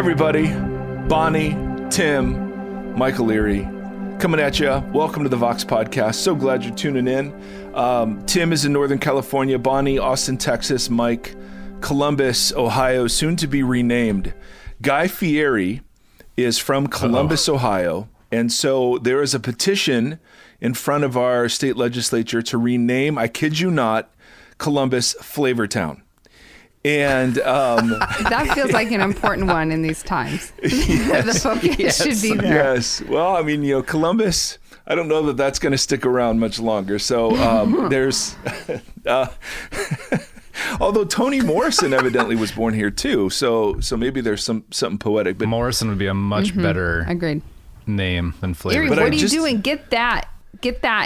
everybody. Bonnie, Tim, Michael Leary, coming at you. Welcome to the Vox Podcast. So glad you're tuning in. Tim is in Northern California. Bonnie, Austin, Texas. Mike, Columbus, Ohio, soon to be renamed. Guy Fieri is from Columbus, Ohio. And so there is a petition in front of our state legislature to rename, I kid you not, Columbus Flavortown. And that feels like an important one in these times. Yes, the focus should be there. Yes. Well, I mean, Columbus, I don't know that that's going to stick around much longer. So there's, although Toni Morrison evidently was born here too. So maybe there's something poetic. But Morrison would be a much better name than Flavor. Erie, what are you doing? Get that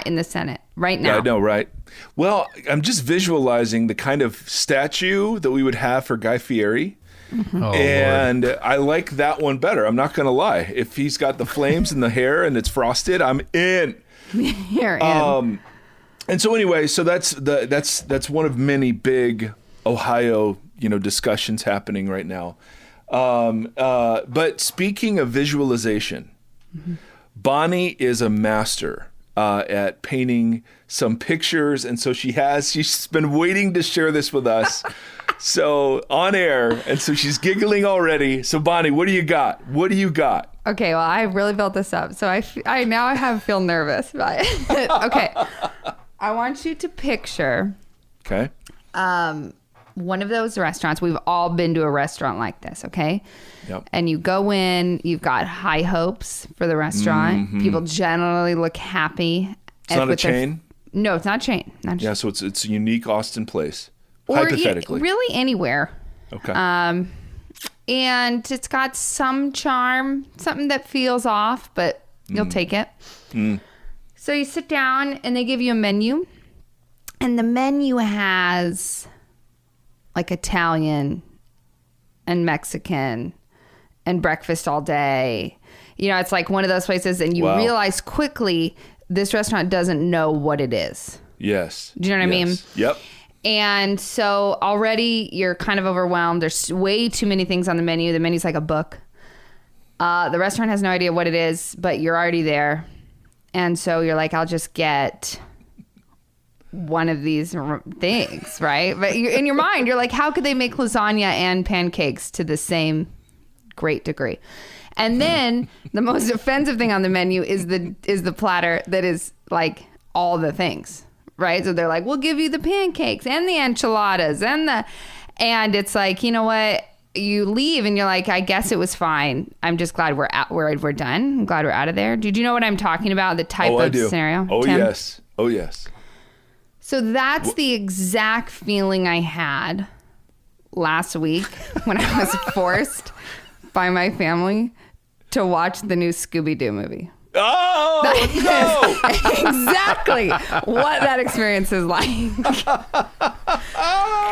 in the Senate right now. I know, right? Well, I'm just visualizing the kind of statue that we would have for Guy Fieri. And Lord. I like that one better. I'm not going to lie. If he's got the flames and the hair and it's frosted, I'm in. You're in. And so anyway, so that's one of many big Ohio, discussions happening right now. But speaking of visualization, Bonnie is a master at painting some pictures, and so she's been waiting to share this with us. So on air, and so she's giggling already. So Bonnie, what do you got? Okay, well, I really built this up, so I feel nervous about it. Okay, I want you to picture. Okay. One of those restaurants. We've all been to a restaurant like this, okay? Yep. And you go in, you've got high hopes for the restaurant. Mm-hmm. People generally look happy. It's not a chain? No, it's not a chain. Yeah, so it's a unique Austin place, or hypothetically. Really anywhere. Okay. And it's got some charm, something that feels off, but you'll take it. So you sit down and they give you a menu. And the menu has like Italian and Mexican and breakfast all day. It's like one of those places, and you realize quickly this restaurant doesn't know what it is. Yes. Do you know what I mean? Yep. And so already you're kind of overwhelmed. There's way too many things on the menu. The menu's like a book. The restaurant has no idea what it is, but you're already there. And so you're like, I'll just get one of these things, right? But in your mind, you're like, how could they make lasagna and pancakes to the same great degree? And then the most offensive thing on the menu is the platter that is like all the things, right? So they're like, we'll give you the pancakes and the enchiladas and it's like, you know what? You leave and you're like, I guess it was fine. I'm just glad we're done. I'm glad we're out of there. Did you know what I'm talking about? The type of scenario? Oh, Tim? yes. Oh, yes. So that's the exact feeling I had last week when I was forced by my family to watch the new Scooby-Doo movie. Oh, that is exactly what that experience is like.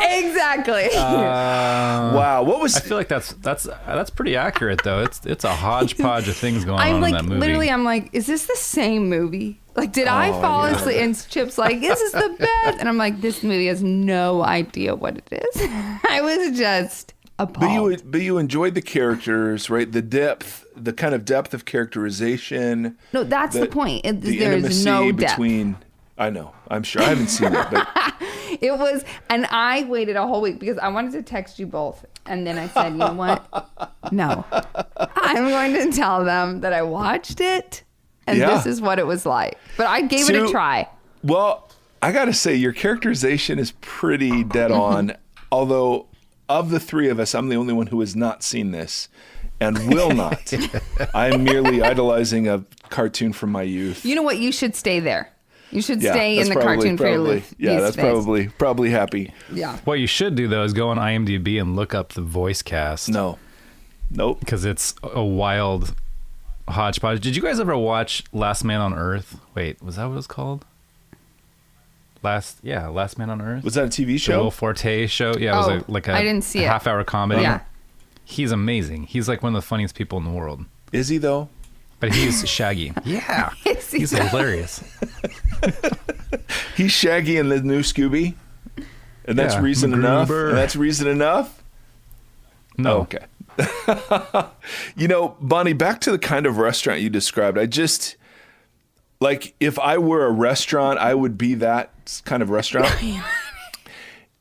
Exactly. Wow. What was? I feel like that's pretty accurate though. It's a hodgepodge of things going on in that movie. Literally, I'm like, is this the same movie? Like, did I fall asleep? And Chip's like, this is the best. And I'm like, this movie has no idea what it is. I was just appalled. But you enjoyed the characters, right? The kind of depth of characterization. No, that's the point. The There's no depth. Between. I know. I'm sure. I haven't seen it, but it was. And I waited a whole week because I wanted to text you both, and then I said, you know what? No, I'm going to tell them that I watched it, and this is what it was like. But I gave it a try. Well, I got to say, your characterization is pretty dead on. Although, of the three of us, I'm the only one who has not seen this. And will not. I'm merely idolizing a cartoon from my youth. You know what? You should stay there. You should stay in the cartoon for your youth. Yeah, that's phase. probably happy. Yeah. What you should do though is go on IMDb and look up the voice cast. No. Nope. Because it's a wild hodgepodge. Did you guys ever watch Last Man on Earth? Wait, was that what it was called? Last Man on Earth. Was that a TV show? The Will Forte show. Yeah, it was like a I didn't see it. half-hour comedy. Yeah. He's amazing. He's like one of the funniest people in the world. Is he though? But he's Shaggy. Yeah. He's hilarious. He's Shaggy in the new Scooby? And that's reason enough? And that's reason enough? No. Okay. Bonnie, back to the kind of restaurant you described. I just, like, if I were a restaurant, I would be that kind of restaurant.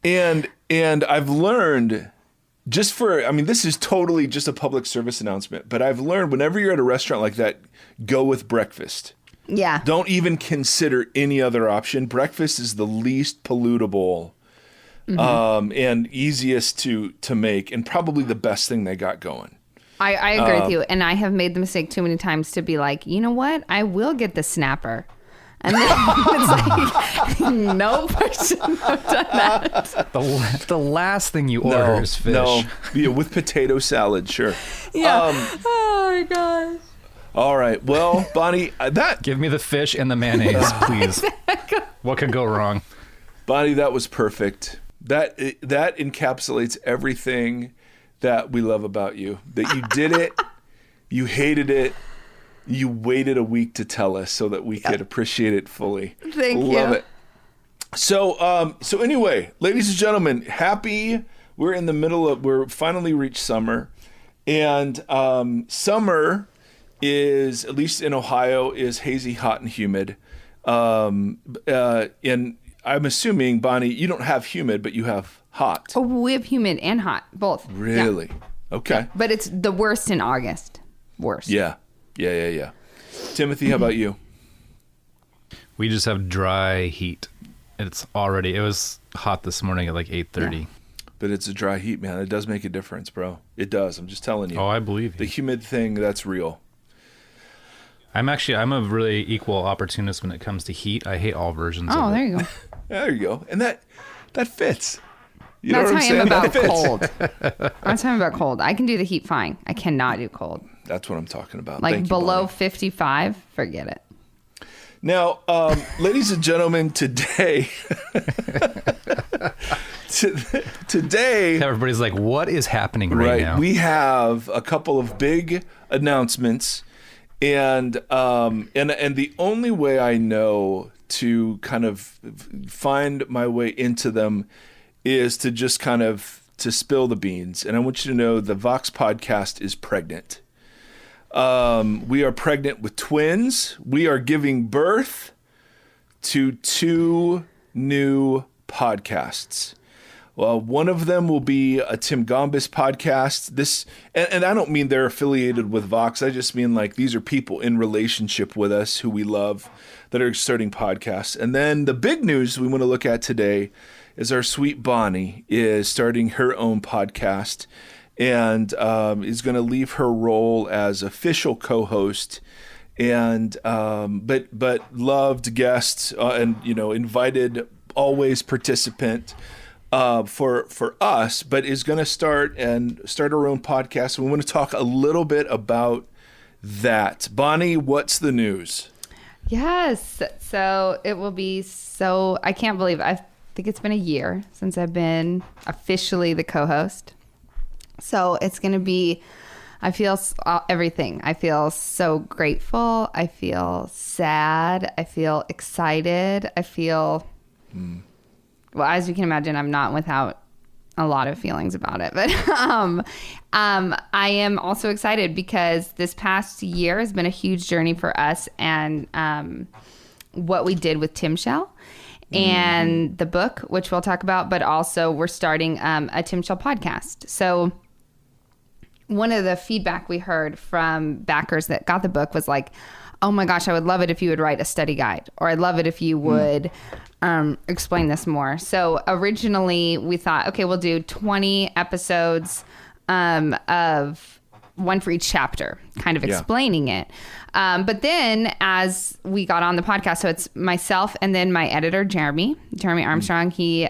And I've learned this is totally just a public service announcement, but I've learned whenever you're at a restaurant like that, go with breakfast. Yeah. Don't even consider any other option. Breakfast is the least pollutable and easiest to make, and probably the best thing they got going. I agree with you. And I have made the mistake too many times to be like, you know what? I will get the snapper. And then it's like, no person have done that. The last thing you order is fish. No, yeah, with potato salad, sure. Yeah. Oh my gosh. All right. Well, Bonnie, Give me the fish and the mayonnaise, please. What could go wrong? Bonnie, that was perfect. That encapsulates everything that we love about you. That you did it, you hated it, you waited a week to tell us so that we could appreciate it fully. Thank you. Love it. So anyway, ladies and gentlemen, we're finally reached summer, and summer is, at least in Ohio, is hazy, hot, and humid. And I'm assuming, Bonnie, you don't have humid, but you have hot. Oh, we have humid and hot, both. Really? Yeah. Okay. But it's the worst in August. Worst. Yeah. Timothy, how about you? We just have dry heat. It was hot this morning at like 8:30. Yeah. But it's a dry heat, man. It does make a difference, bro. It does. I'm just telling you. Oh, I believe you. The humid thing, that's real. I'm a really equal opportunist when it comes to heat. I hate all versions of it. Oh, there you go. There you go. And that fits. You That's know how what I'm I am about saying? cold. That's how I'm about cold. I can do the heat fine. I cannot do cold. That's what I'm talking about. Like Thank you, below Bonnie. 55, forget it. Now, ladies and gentlemen, today, Everybody's like, what is happening right now? we have a couple of big announcements, and the only way I know to kind of find my way into them is to just kind of to spill the beans. And I want you to know the Vox podcast is pregnant. We are pregnant with twins. We are giving birth to 2 new podcasts. Well, one of them will be a Tim Gombis podcast. And I don't mean they're affiliated with Vox. I just mean like these are people in relationship with us who we love that are starting podcasts. And then the big news we want to look at today is our sweet Bonnie is starting her own podcast and is going to leave her role as official co-host and but loved guest and invited always participant for us, but is going to start her own podcast. We want to talk a little bit about that. Bonnie, what's the news? Yes. So it will be I can't believe I think it's been a year since I've been officially the co-host. So it's going to be, I feel everything. I feel so grateful. I feel sad. I feel excited. I feel, well, as you can imagine, I'm not without a lot of feelings about it. But I am also excited because this past year has been a huge journey for us and what we did with Timshal and the book, which we'll talk about, but also we're starting a Timshal podcast. So one of the feedback we heard from backers that got the book was like, oh my gosh, I would love it if you would write a study guide, or I'd love it if you would explain this more. So originally we thought, okay, we'll do 20 episodes of one for each chapter, kind of explaining it. But then as we got on the podcast, so it's myself and then my editor, Jeremy Armstrong, he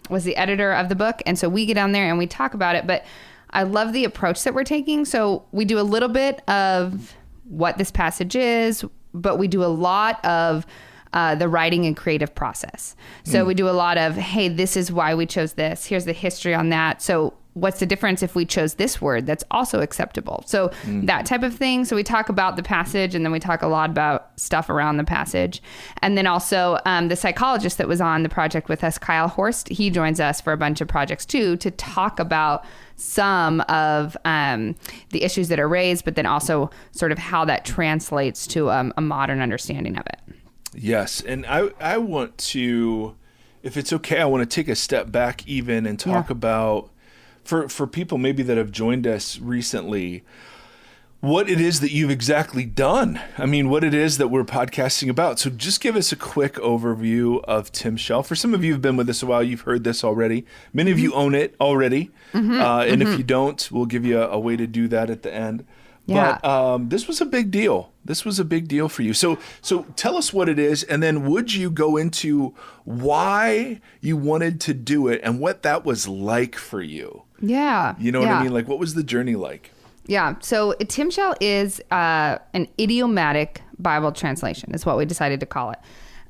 was the editor of the book. And so we get on there and we talk about it, but I love the approach that we're taking. So we do a little bit of what this passage is, but we do a lot of the writing and creative process. So we do a lot of, hey, this is why we chose this. Here's the history on that. So what's the difference if we chose this word that's also acceptable? So that type of thing. So we talk about the passage, and then we talk a lot about stuff around the passage. And then also the psychologist that was on the project with us, Kyle Horst, he joins us for a bunch of projects too, to talk about some of the issues that are raised, but then also sort of how that translates to a modern understanding of it. Yes. And I want to, if it's okay, I want to take a step back even and talk about, for people maybe that have joined us recently, what it is that you've exactly done. I mean, what it is that we're podcasting about. So just give us a quick overview of Timshal. For some of you who've been with us a while, you've heard this already. Many of you own it already. And if you don't, we'll give you a way to do that at the end. Yeah. But this was a big deal. This was a big deal for you. So tell us what it is, and then would you go into why you wanted to do it and what that was like for you? Yeah. You know what I mean? Like, what was the journey like? Yeah. So Timshal is an idiomatic Bible translation is what we decided to call it.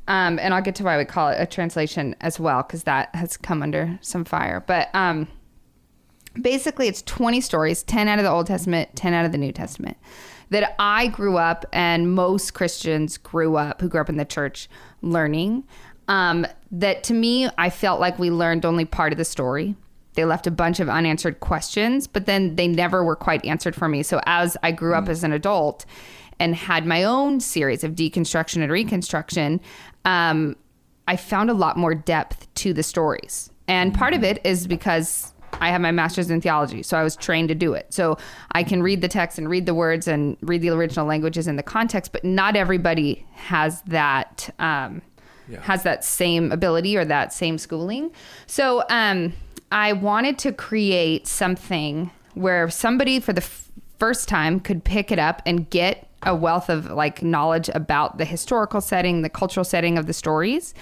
And I'll get to why we call it a translation as well, because that has come under some fire. But basically, it's 20 stories, 10 out of the Old Testament, 10 out of the New Testament, that I grew up and most Christians who grew up in the church learning. That to me, I felt like we learned only part of the story. They left a bunch of unanswered questions, but then they never were quite answered for me. So as I grew up as an adult and had my own series of deconstruction and reconstruction, I found a lot more depth to the stories. And part of it is because I have my master's in theology, so I was trained to do it. So I can read the text and read the words and read the original languages in the context, but not everybody has that same ability or that same schooling. So I wanted to create something where somebody for the first time could pick it up and get a wealth of like knowledge about the historical setting, the cultural setting of the stories.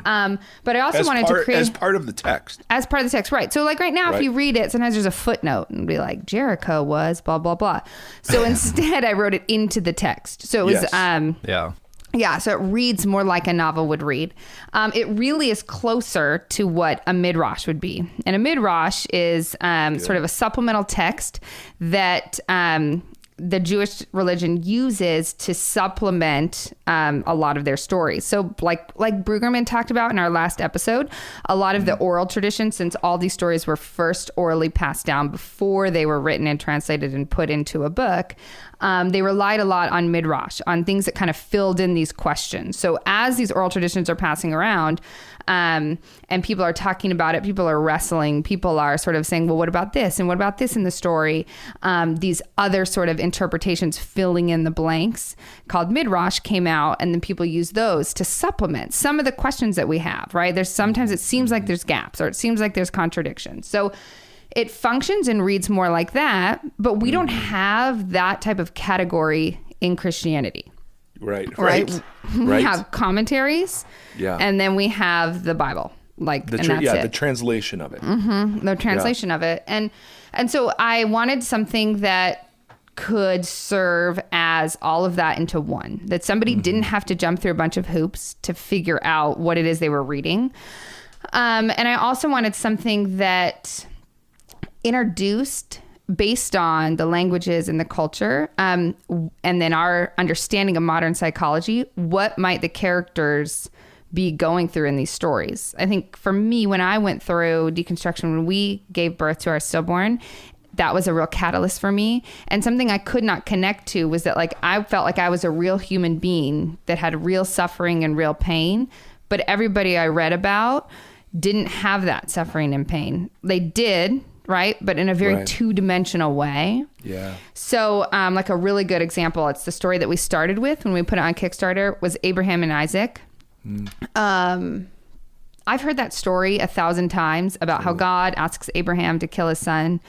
But I also wanted to create as part of the text. As part of the text, right. So like right now, if you read it, sometimes there's a footnote and be like, Jericho was blah, blah, blah. So instead I wrote it into the text. So it was, yeah, so it reads more like a novel would read. It really is closer to what a midrash would be. And a midrash is sort of a supplemental text that the Jewish religion uses to supplement a lot of their stories. So like Brueggemann talked about in our last episode, a lot of the oral tradition, since all these stories were first orally passed down before they were written and translated and put into a book, they relied a lot on midrash, on things that kind of filled in these questions. So as these oral traditions are passing around, and people are talking about it, people are wrestling, people are sort of saying, well, what about this? And what about this in the story? These other sort of interpretations filling in the blanks called midrash came out, and then people use those to supplement some of the questions that we have, right? There's sometimes it seems like there's gaps or it seems like there's contradictions. So it functions and reads more like that, but we don't have that type of category in Christianity. Right. We have commentaries, and then we have the Bible, like the translation of it. The translation of it, and so I wanted something that could serve as all of that into one. That somebody didn't have to jump through a bunch of hoops to figure out what it is they were reading, and I also wanted something that introduced, based on the languages and the culture, and then our understanding of modern psychology, what might the characters be going through in these stories. I think for me, when I went through deconstruction, when we gave birth to our stillborn, that was a real catalyst for me. And something I could not connect to was that like I felt like I was a real human being that had real suffering and real pain, but everybody I read about didn't have that suffering and pain. They did, right? But in a very two-dimensional way. Yeah. So like a really good example, it's the story that we started with when we put it on Kickstarter, was Abraham and Isaac. I've heard that story 1,000 times about how God asks Abraham to kill his son.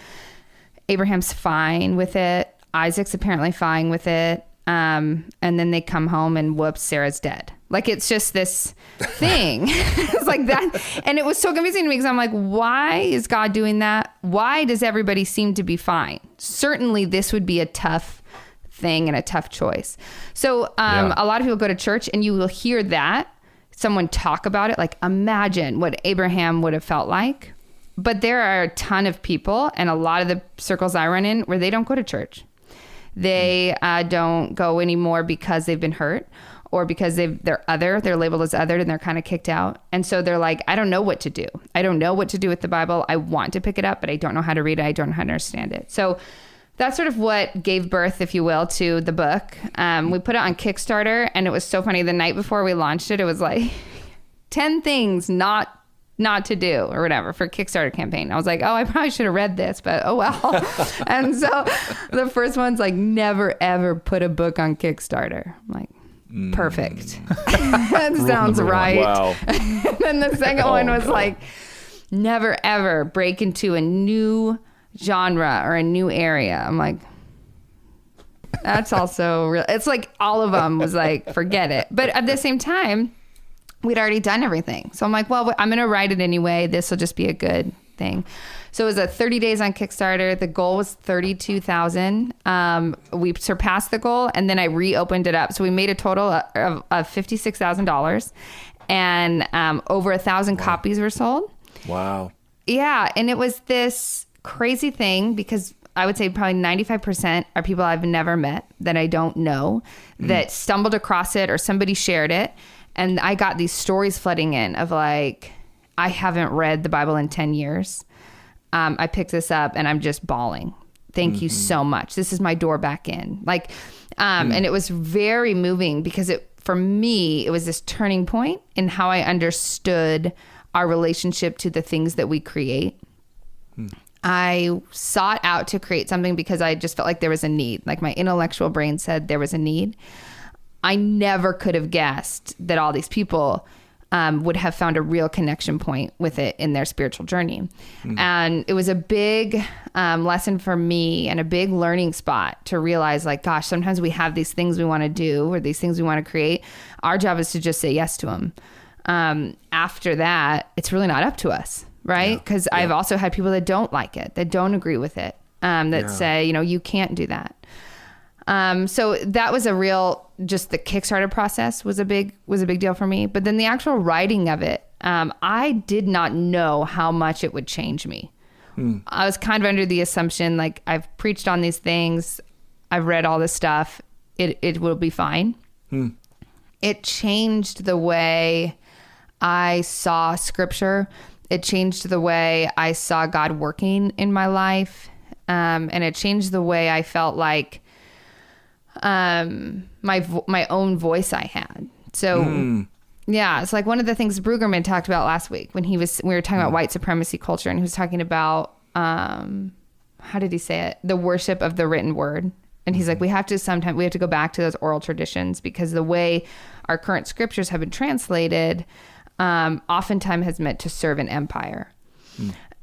Abraham's fine with it. Isaac's apparently fine with it. And then they come home and whoops, Sarah's dead. Like, it's just this thing. It's like that. And it was so confusing to me because I'm like, why is God doing that? Why does everybody seem to be fine? Certainly this would be a tough thing and a tough choice. So a lot of people go to church and you will hear that someone talk about it. Like, imagine what Abraham would have felt like. But there are a ton of people, and a lot of the circles I run in, where they don't go to church. They don't go anymore because they've been hurt, or because they're labeled as other, and they're kind of kicked out. And so they're like, I don't know what to do. I don't know what to do with the Bible. I want to pick it up, but I don't know how to read it. I don't know how to understand it. So that's sort of what gave birth, if you will, to the book. We put it on Kickstarter, and it was so funny. The night before we launched it, it was like 10 things not to do or whatever for Kickstarter campaign. I was like, oh, I probably should have read this, but oh well. And so the first one's like, never ever put a book on Kickstarter. I'm like, perfect. That sounds right. Wow. And then the second one was like, never ever break into a new genre or a new area. I'm like, that's also real. It's like all of them was like, forget it. But at the same time, we'd already done everything. So I'm like, well, I'm going to write it anyway. This will just be a good thing. So it was a 30 days on Kickstarter. The goal was 32,000. We surpassed the goal, and then I reopened it up. So we made a total of $56,000, and over 1,000 copies were sold. Wow. Yeah. And it was this crazy thing, because I would say probably 95% are people I've never met, that I don't know, that stumbled across it or somebody shared it. And I got these stories flooding in of like, I haven't read the Bible in 10 years. I picked this up and I'm just bawling. Thank you so much. This is my door back in. Like, and it was very moving, because for me, it was this turning point in how I understood our relationship to the things that we create. I sought out to create something because I just felt like there was a need. Like my intellectual brain said there was a need. I never could have guessed that all these people would have found a real connection point with it in their spiritual journey. And it was a big lesson for me, and a big learning spot to realize, like, gosh, sometimes we have these things we want to do, or these things we want to create. Our job is to just say yes to them. After that, it's really not up to us, right? Because I've also had people that don't like it, that don't agree with it, that say, you can't do that. So that was just the Kickstarter process was a big deal for me. But then the actual writing of it, I did not know how much it would change me. I was kind of under the assumption, like, I've preached on these things, I've read all this stuff, it will be fine. It changed the way I saw scripture. It changed the way I saw God working in my life. And it changed the way I felt like my own voice I had. So yeah, it's like one of the things Brueggemann talked about last week when we were talking about white supremacy culture, and he was talking about how did he say it? The worship of the written word. And he's like, we have to go back to those oral traditions, because the way our current scriptures have been translated oftentimes has meant to serve an empire.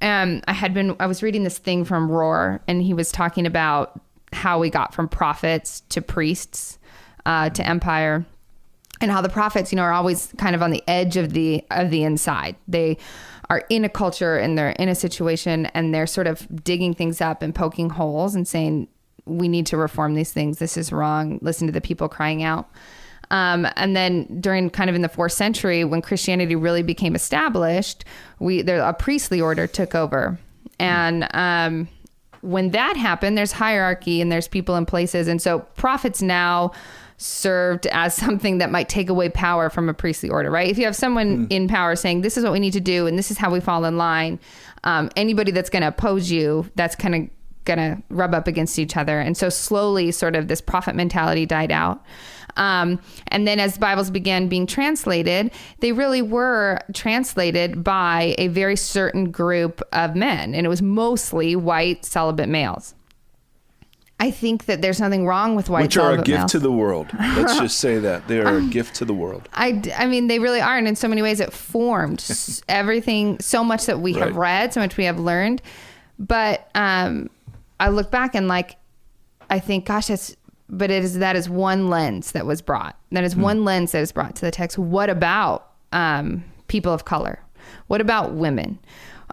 I was reading this thing from Rohr, and he was talking about how we got from prophets to priests to empire, and how the prophets, are always kind of on the edge of the inside. They are in a culture and they're in a situation, and they're sort of digging things up and poking holes and saying, we need to reform these things. This is wrong. Listen to the people crying out. And then during kind of in the 4th century, when Christianity really became established, a priestly order took over. And when that happened, there's hierarchy and there's people in places. And so prophets now served as something that might take away power from a priestly order, right? If you have someone in power saying, this is what we need to do, and this is how we fall in line, anybody that's going to oppose you, that's kind of going to rub up against each other. And so slowly sort of this prophet mentality died out. And then as Bibles began being translated, they really were translated by a very certain group of men. And it was mostly white celibate males. I think that there's nothing wrong with white celibate males. Which are a gift to the world. Let's just say that. They are a gift to the world. I mean, they really are. And in so many ways, it formed everything, so much that we have read, so much we have learned. But I look back and I think, gosh, that is one lens that was brought. That is one lens that is brought to the text. What about people of color? What about women?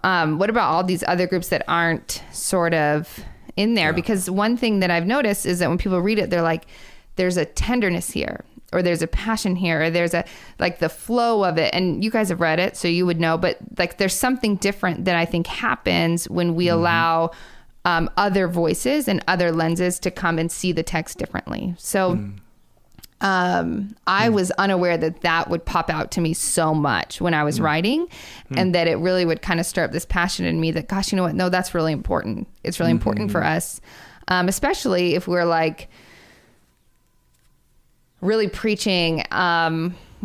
What about all these other groups that aren't sort of in there? Because one thing that I've noticed is that when people read it, they're like, there's a tenderness here. or there's a passion here, or there's a, like the flow of it. And you guys have read it, so you would know, but like there's something different that I think happens when we allow other voices and other lenses to come and see the text differently. So I was unaware that that would pop out to me so much when I was writing, and that it really would kind of stir up this passion in me that, gosh, you know what? No, that's really important. It's really important for us, especially if we're like really preaching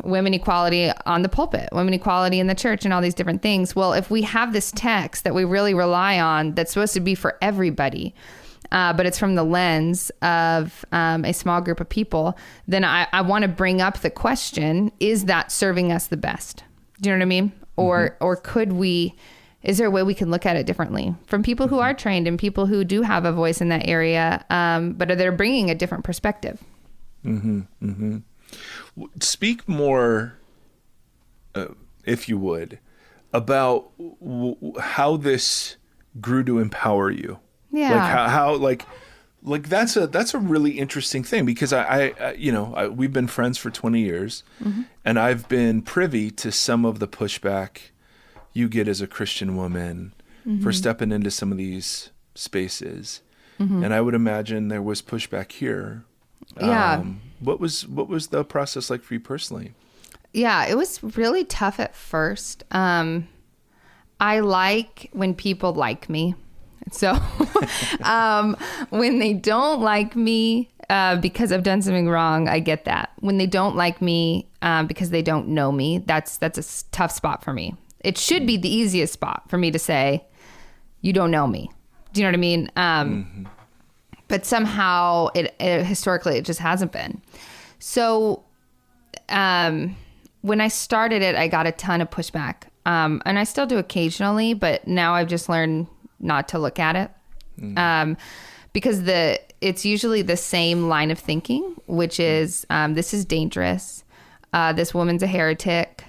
women equality on the pulpit, women equality in the church, and all these different things. Well, if we have this text that we really rely on that's supposed to be for everybody, but it's from the lens of a small group of people, then I want to bring up the question, is that serving us the best? Do you know what I mean? Or could we, is there a way we can look at it differently from people who are trained and people who do have a voice in that area, but they're bringing a different perspective? Speak more, if you would, about how this grew to empower you. Yeah. Like how like that's a really interesting thing, because I we've been friends for 20 years, and I've been privy to some of the pushback you get as a Christian woman for stepping into some of these spaces. And I would imagine there was pushback here. Yeah. What was the process like for you personally? Yeah, it was really tough at first. I like when people like me. So when they don't like me because I've done something wrong, I get that. When they don't like me because they don't know me, that's a tough spot for me. It should be the easiest spot for me to say, you don't know me. Do you know what I mean? But somehow it historically it just hasn't been. So when I started it, I got a ton of pushback, and I still do occasionally, but now I've just learned not to look at it, because it's usually the same line of thinking, which is this is dangerous. This woman's a heretic.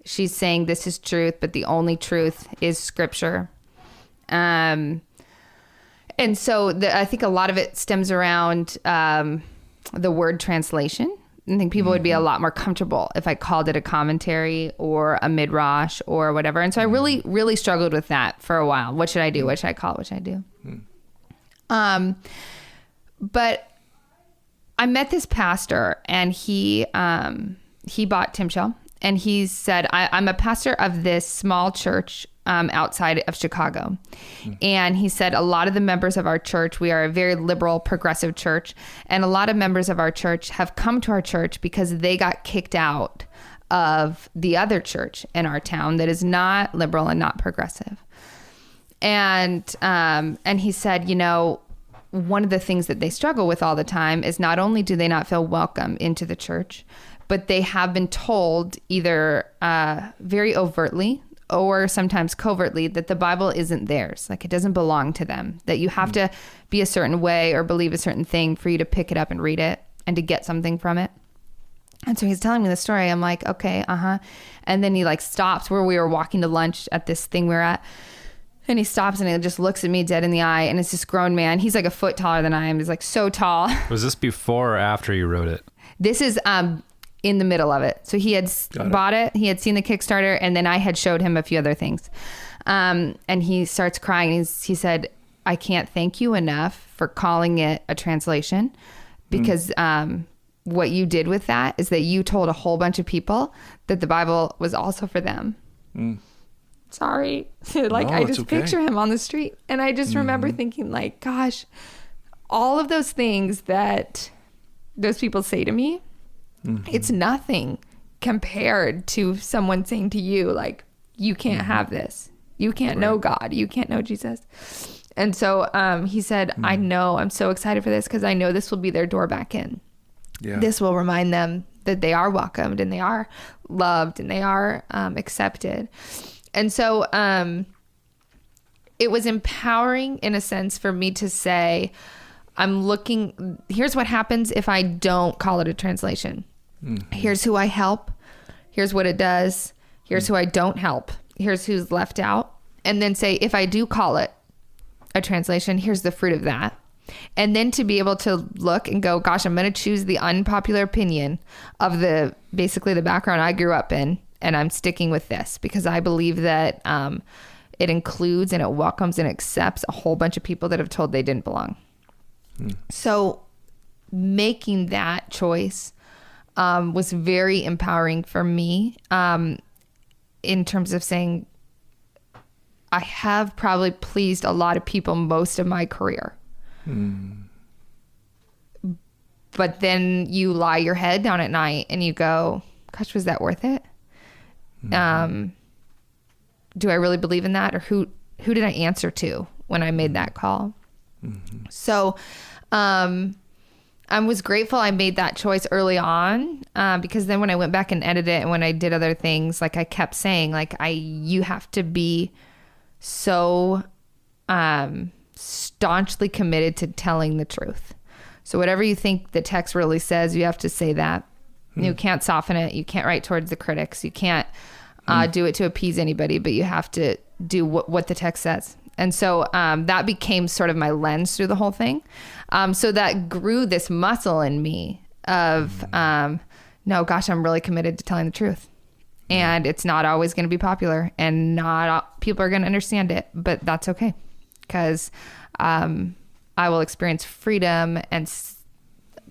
She's saying this is truth, but the only truth is scripture. And so I think a lot of it stems around the word translation. I think people would be a lot more comfortable if I called it a commentary or a midrash or whatever. And so I really, really struggled with that for a while. What should I do? What should I call it? What should I do? But I met this pastor, and he bought Timshal, and he said, I'm a pastor of this small church outside of Chicago. And he said, a lot of the members of our church, we are a very liberal, progressive church. And a lot of members of our church have come to our church because they got kicked out of the other church in our town that is not liberal and not progressive. And he said, you know, one of the things that they struggle with all the time is not only do they not feel welcome into the church, but they have been told either very overtly or sometimes covertly that the Bible isn't theirs. Like, it doesn't belong to them, that you have to be a certain way or believe a certain thing for you to pick it up and read it and to get something from it. And so he's telling me the story. I'm like, okay, And then he like stops where we were walking to lunch at this thing we were at. And he stops and he just looks at me dead in the eye. And it's this grown man. He's like a foot taller than I am. He's like so tall. Was this before or after you wrote it? This is in the middle of it. So he had bought it. He had seen the Kickstarter, and then I had showed him a few other things. And he starts crying. He said, I can't thank you enough for calling it a translation, because what you did with that is that you told a whole bunch of people that the Bible was also for them. Sorry. I just picture him on the street. And I just remember thinking like, gosh, all of those things that those people say to me, it's nothing compared to someone saying to you, like, you can't have this. You can't know God. You can't know Jesus. And so he said, I know, I'm so excited for this because I know this will be their door back in. Yeah. This will remind them that they are welcomed and they are loved and they are accepted. And so it was empowering in a sense for me to say, here's what happens if I don't call it a translation. Here's who I help. Here's what it does. Here's who I don't help. Here's who's left out. And then say, if I do call it a translation, here's the fruit of that. And then to be able to look and go, gosh, I'm going to choose the unpopular opinion of basically the background I grew up in. And I'm sticking with this because I believe that it includes and it welcomes and accepts a whole bunch of people that have told they didn't belong. So making that choice was very empowering for me in terms of saying, I have probably pleased a lot of people most of my career. But then you lie your head down at night and you go, gosh, was that worth it? Do I really believe in that? Or who did I answer to when I made that call? So I was grateful I made that choice early on because then when I went back and edited it and when I did other things, like I kept saying, like you have to be so staunchly committed to telling the truth. So whatever you think the text really says, you have to say that. You can't soften it. You can't write towards the critics. You can't do it to appease anybody, but you have to do what the text says. And so that became sort of my lens through the whole thing. So that grew this muscle in me of, no, gosh, I'm really committed to telling the truth. And it's not always going to be popular and not all, people are going to understand it, but that's okay. Because I will experience freedom and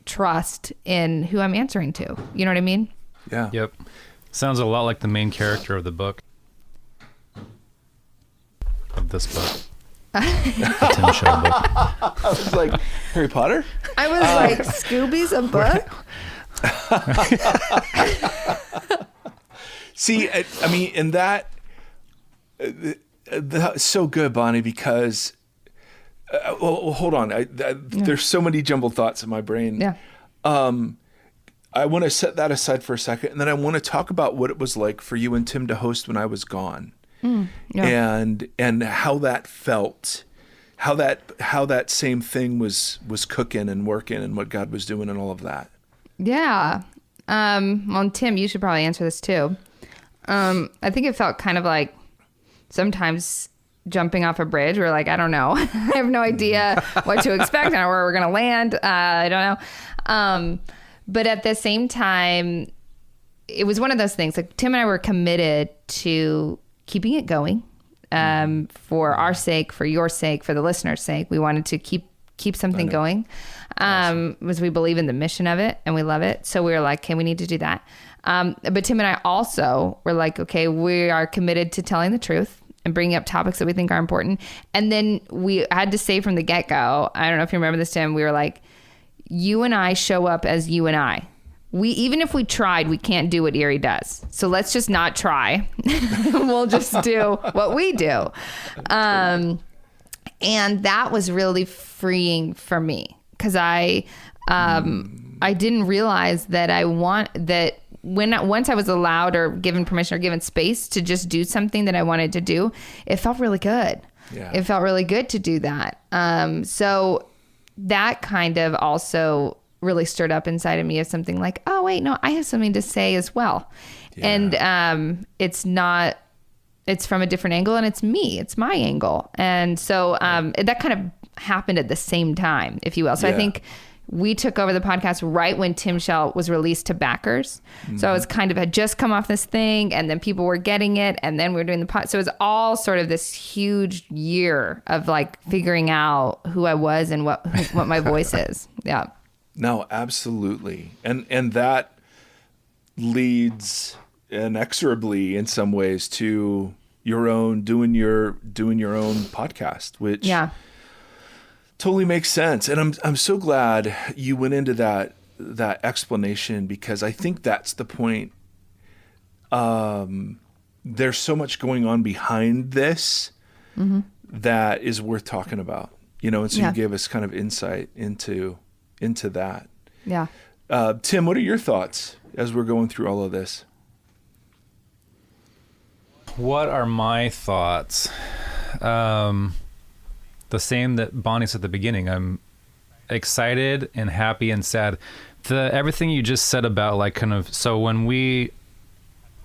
trust in who I'm answering to. You know what I mean? Yeah. Yep. Sounds a lot like the main character of the book. Of this book. Timshal book. I was like, Harry Potter? I was like, Scooby's a book? See, I mean, and that's so good, Bonnie, because, well, hold on. There's so many jumbled thoughts in my brain. Yeah. I want to set that aside for a second, and then I want to talk about what it was like for you and Tim to host when I was gone, and how that felt, how that same thing was cooking and working, and what God was doing, and all of that. Yeah. Well, Tim, you should probably answer this too. I think it felt kind of like sometimes jumping off a bridge. We're like, I don't know. I have no idea what to expect. I don't know where we're going to land. I don't know. But at the same time, it was one of those things. Like Tim and I were committed to keeping it going for our sake, for your sake, for the listener's sake. We wanted to keep something going because we believe in the mission of it and we love it. So we were like, okay, we need to do that. But Tim and I also were like, okay, we are committed to telling the truth and bringing up topics that we think are important. And then we had to say from the get-go, I don't know if you remember this, Tim, we were like, you and I show up as you and I. Even if we tried, we can't do what Erie does. So let's just not try. We'll just do what we do. And that was really freeing for me because I didn't realize that once I was allowed or given permission or given space to just do something that I wanted to do, it felt really good. Yeah. It felt really good to do that. So that kind of also really stirred up inside of me of something like, oh wait, no, I have something to say as well. Yeah. And it's from a different angle and it's my angle. And so that kind of happened at the same time, if you will. So I think we took over the podcast right when Timshal was released to backers. Mm-hmm. So I was had just come off this thing and then people were getting it and then we were doing the pod. So it was all sort of this huge year of like figuring out who I was and what my voice is. Yeah. No, absolutely. And that leads inexorably in some ways to your own doing your own podcast, which totally makes sense. And I'm so glad you went into that explanation because I think that's the point. There's so much going on behind this that is worth talking about, and so you gave us kind of insight into that. Yeah. Tim, what are your thoughts as we're going through all of this? What are my thoughts? The same that Bonnie said at the beginning. I'm excited and happy and sad. Everything you just said about so when we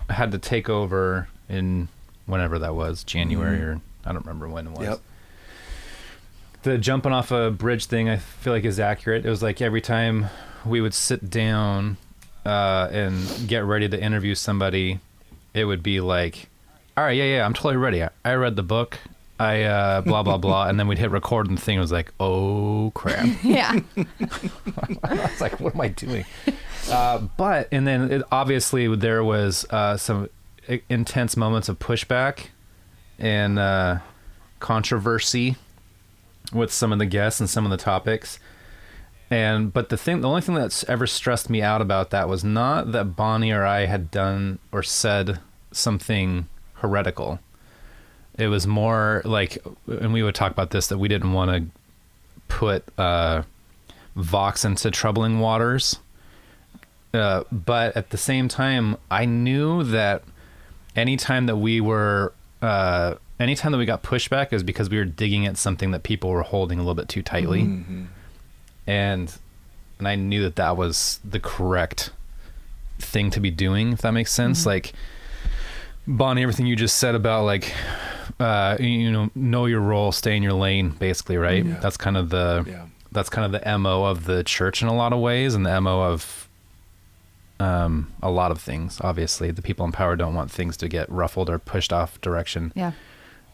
had to take over in whenever that was, January or I don't remember when it was. Yep. the jumping off a bridge thing, I feel like is accurate. It was like every time we would sit down and get ready to interview somebody, it would be like, all right, yeah, I'm totally ready. I read the book. I blah, blah, blah. And then we'd hit record and the thing was like, oh, crap. Yeah. I was like, what am I doing? And then obviously there was some intense moments of pushback and controversy with some of the guests and some of the topics. But the only thing that's ever stressed me out about that was not that Bonnie or I had done or said something heretical. It was more like, and we would talk about this, that we didn't want to put Vox into troubling waters. But at the same time, I knew that anytime that we got pushback, it was because we were digging at something that people were holding a little bit too tightly. Mm-hmm. And I knew that was the correct thing to be doing, if that makes sense. Mm-hmm. Like, Bonnie, everything you just said about like, know your role, stay in your lane, basically, right? Yeah. That's kind of the MO of the church in a lot of ways, and the MO of a lot of things. Obviously, the people in power don't want things to get ruffled or pushed off direction. Yeah.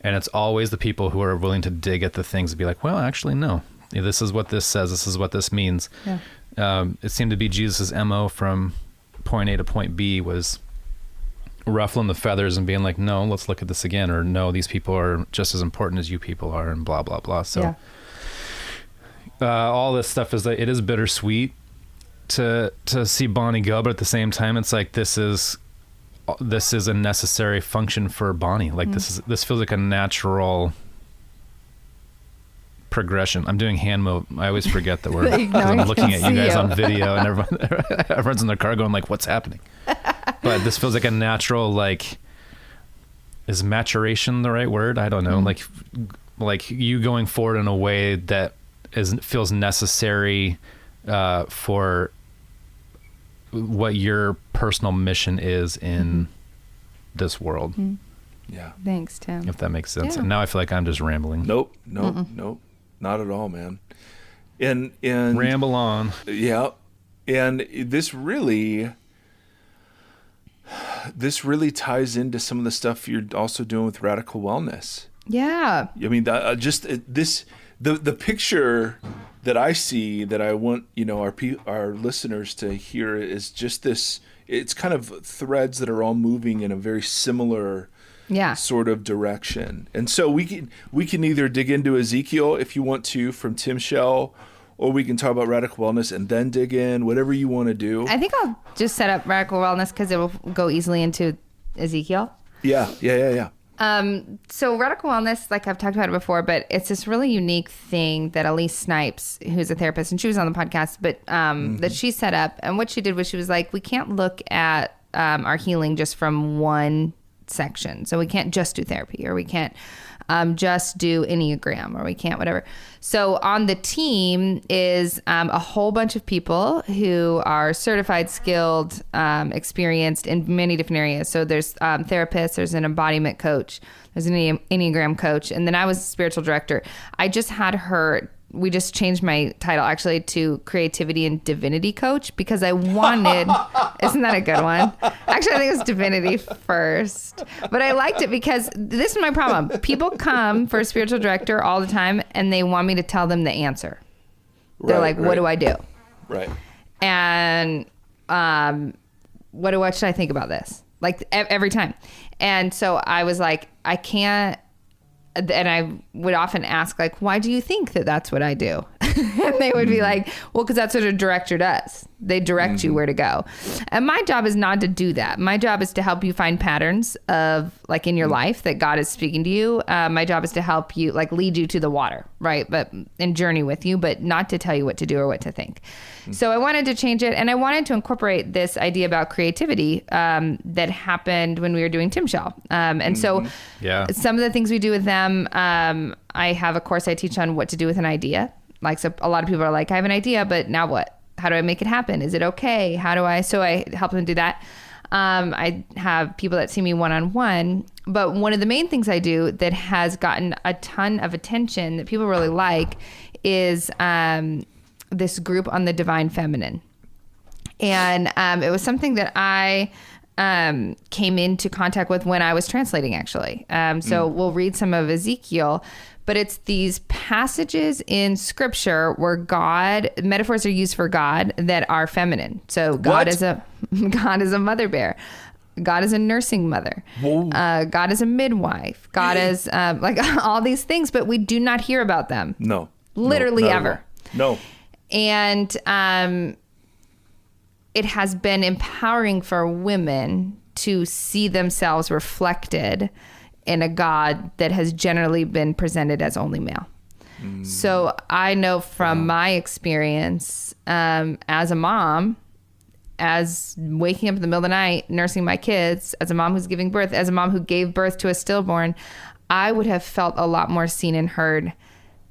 And it's always the people who are willing to dig at the things and be like, well, actually, no. This is what this says. This is what this means. Yeah. It seemed to be Jesus's MO from point A to point B was ruffling the feathers and being like, no, let's look at this again, or no, these people are just as important as you people are, and blah blah blah. So all this stuff is like, it is bittersweet to see Bonnie go, but at the same time it's like this is a necessary function for Bonnie. Like this feels like a natural progression. I'm doing hand move. I always forget that we're because I'm looking at you guys on video, and everyone's in their car going like, what's happening? But this feels like a natural, like, is maturation the right word? I don't know. Like you going forward in a way that feels necessary for what your personal mission is in this world. Mm-hmm. Yeah. Thanks, Tim. If that makes sense. Yeah. And now I feel like I'm just rambling. Nope. Not at all, man. And ramble on. Yeah. And this really ties into some of the stuff you're also doing with radical wellness. Yeah. I mean, the picture that I see that I want, our listeners to hear is just this. It's kind of threads that are all moving in a very similar sort of direction. And so we can either dig into Ezekiel if you want to from Timshal, or we can talk about radical wellness and then dig in, whatever you want to do. I think I'll just set up radical wellness because it will go easily into Ezekiel. Yeah. So radical wellness, like I've talked about it before, but it's this really unique thing that Elise Snipes, who's a therapist, and she was on the podcast, but that she set up. And what she did was she was like, we can't look at our healing just from one section. So we can't just do therapy, or we can't just do Enneagram, or we can't whatever. So on the team is a whole bunch of people who are certified, skilled, experienced in many different areas. So there's therapists, there's an embodiment coach, there's an Enneagram coach, and then I was spiritual director. I just had her. We just changed my title actually to creativity and divinity coach because I wanted, isn't that a good one? Actually, I think it was divinity first, but I liked it because this is my problem. People come for a spiritual director all the time and they want me to tell them the answer. They're like, what do I do? Right. And what should I think about this? Like every time. And so I was like, I can't. And I would often ask, like, why do you think that that's what I do? And they would be like, well, because that's what a director does. They direct you where to go. And my job is not to do that. My job is to help you find patterns of, like, in your life that God is speaking to you. My job is to help you, like, lead you to the water, right? And journey with you, but not to tell you what to do or what to think. So I wanted to change it, and I wanted to incorporate this idea about creativity that happened when we were doing Timshal. And so some of the things we do with them, I have a course I teach on what to do with an idea. Like, so a lot of people are like, I have an idea, but now what? How do I make it happen? Is it okay? So I help them do that. I have people that see me one-on-one. But one of the main things I do that has gotten a ton of attention that people really like is this group on the divine feminine. And it was something that I came into contact with when I was translating, actually. So we'll read some of Ezekiel, but it's these passages in scripture where metaphors are used for God that are feminine. So God is a mother bear. God is a nursing mother. God is a midwife. God is like all these things, but we do not hear about them. No. Literally ever. No. And it has been empowering for women to see themselves reflected in a God that has generally been presented as only male. So I know from my experience as a mom, as waking up in the middle of the night, nursing my kids, as a mom who's giving birth, as a mom who gave birth to a stillborn, I would have felt a lot more seen and heard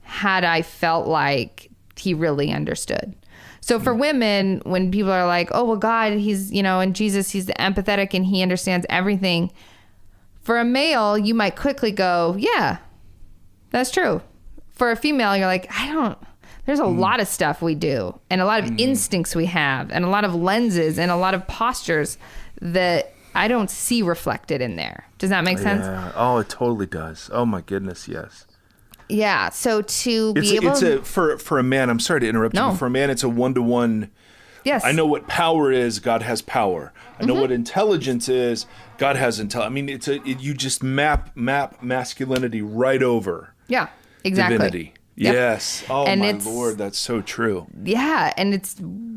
had I felt like he really understood. So for women, when people are like, oh, well, God, he's, and Jesus, he's empathetic and he understands everything. For a male, you might quickly go, yeah, that's true. For a female, you're like, there's a lot of stuff we do and a lot of instincts we have and a lot of lenses and a lot of postures that I don't see reflected in there. Does that make sense? Yeah. Oh, it totally does. Oh my goodness. Yes. Yeah. So to be able for a man, I'm sorry to interrupt you, but for a man, it's a 1-to-1. Yes. I know what power is. God has power. I know what intelligence is. God has intelligence. I mean, you just map masculinity right over. Yeah, exactly. Divinity. Yep. Yes. Oh, and my Lord. That's so true. Yeah. And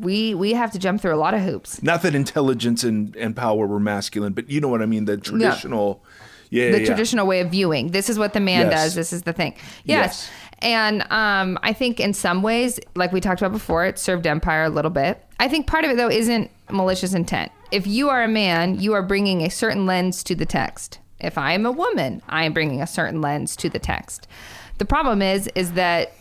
we have to jump through a lot of hoops. Not that intelligence and power were masculine, but you know what I mean? The traditional... Yeah. The traditional way of viewing. This is what the man does. This is the thing. Yes. And I think in some ways, like we talked about before, it served empire a little bit. I think part of it, though, isn't malicious intent. If you are a man, you are bringing a certain lens to the text. If I am a woman, I am bringing a certain lens to the text. The problem is that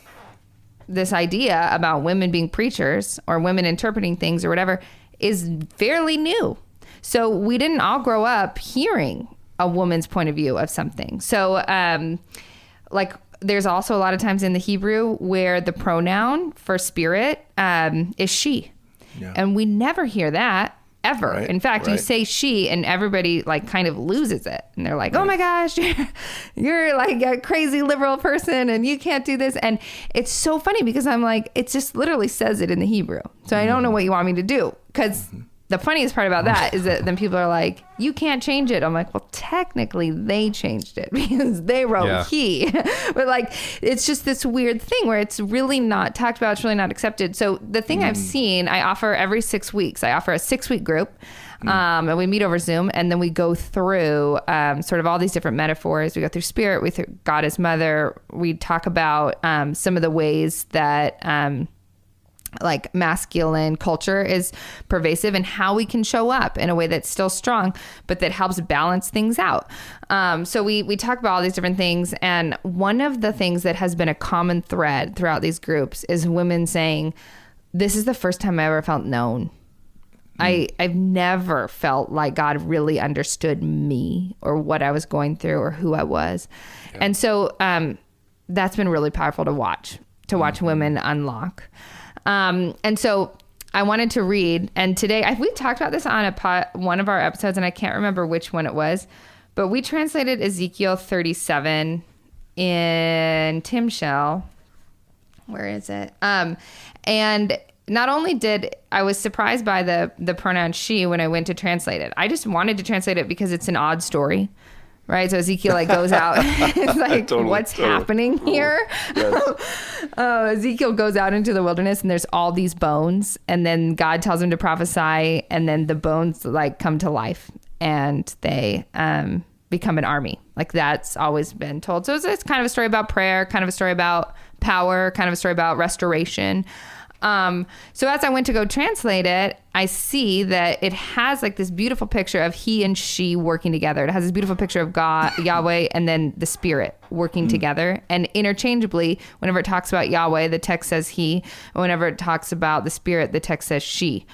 this idea about women being preachers or women interpreting things or whatever is fairly new. So we didn't all grow up hearing a woman's point of view of something. So like there's also a lot of times in the Hebrew where the pronoun for spirit is she. Yeah. And we never hear that ever. Right, in fact, you say she and everybody like kind of loses it. And they're like, oh my gosh, you're like a crazy liberal person and you can't do this. And it's so funny because I'm like, it just literally says it in the Hebrew. So I don't know what you want me to do. Because the funniest part about that is that then people are like, you can't change it. I'm like, well, technically they changed it because they wrote he. But like, it's just this weird thing where it's really not talked about. It's really not accepted. So the thing I've seen, I offer every 6 weeks. I offer a 6-week group and we meet over Zoom and then we go through sort of all these different metaphors. We go through spirit, we through God as mother. We talk about some of the ways that like masculine culture is pervasive and how we can show up in a way that's still strong, but that helps balance things out. So we talk about all these different things. And one of the things that has been a common thread throughout these groups is women saying, this is the first time I ever felt known. I've never felt like God really understood me or what I was going through or who I was. Yeah. And so that's been really powerful to watch women unlock. And so I wanted to read, and today we talked about this on one of our episodes, and I can't remember which one it was, but we translated Ezekiel 37 in Timshal. Where is it? And not only I was surprised by the pronoun she when I went to translate it. I just wanted to translate it because it's an odd story. Right. So Ezekiel like goes out. It's like, what's happening here? Yes. Ezekiel goes out into the wilderness and there's all these bones. And then God tells him to prophesy. And then the bones like come to life and they become an army. Like that's always been told. So it's kind of a story about prayer, kind of a story about power, kind of a story about restoration. So as I went to go translate it, I see that it has like this beautiful picture of he and she working together. It has this beautiful picture of God, Yahweh, and then the Spirit working together. And interchangeably, whenever it talks about Yahweh, the text says he. And whenever it talks about the Spirit, the text says she.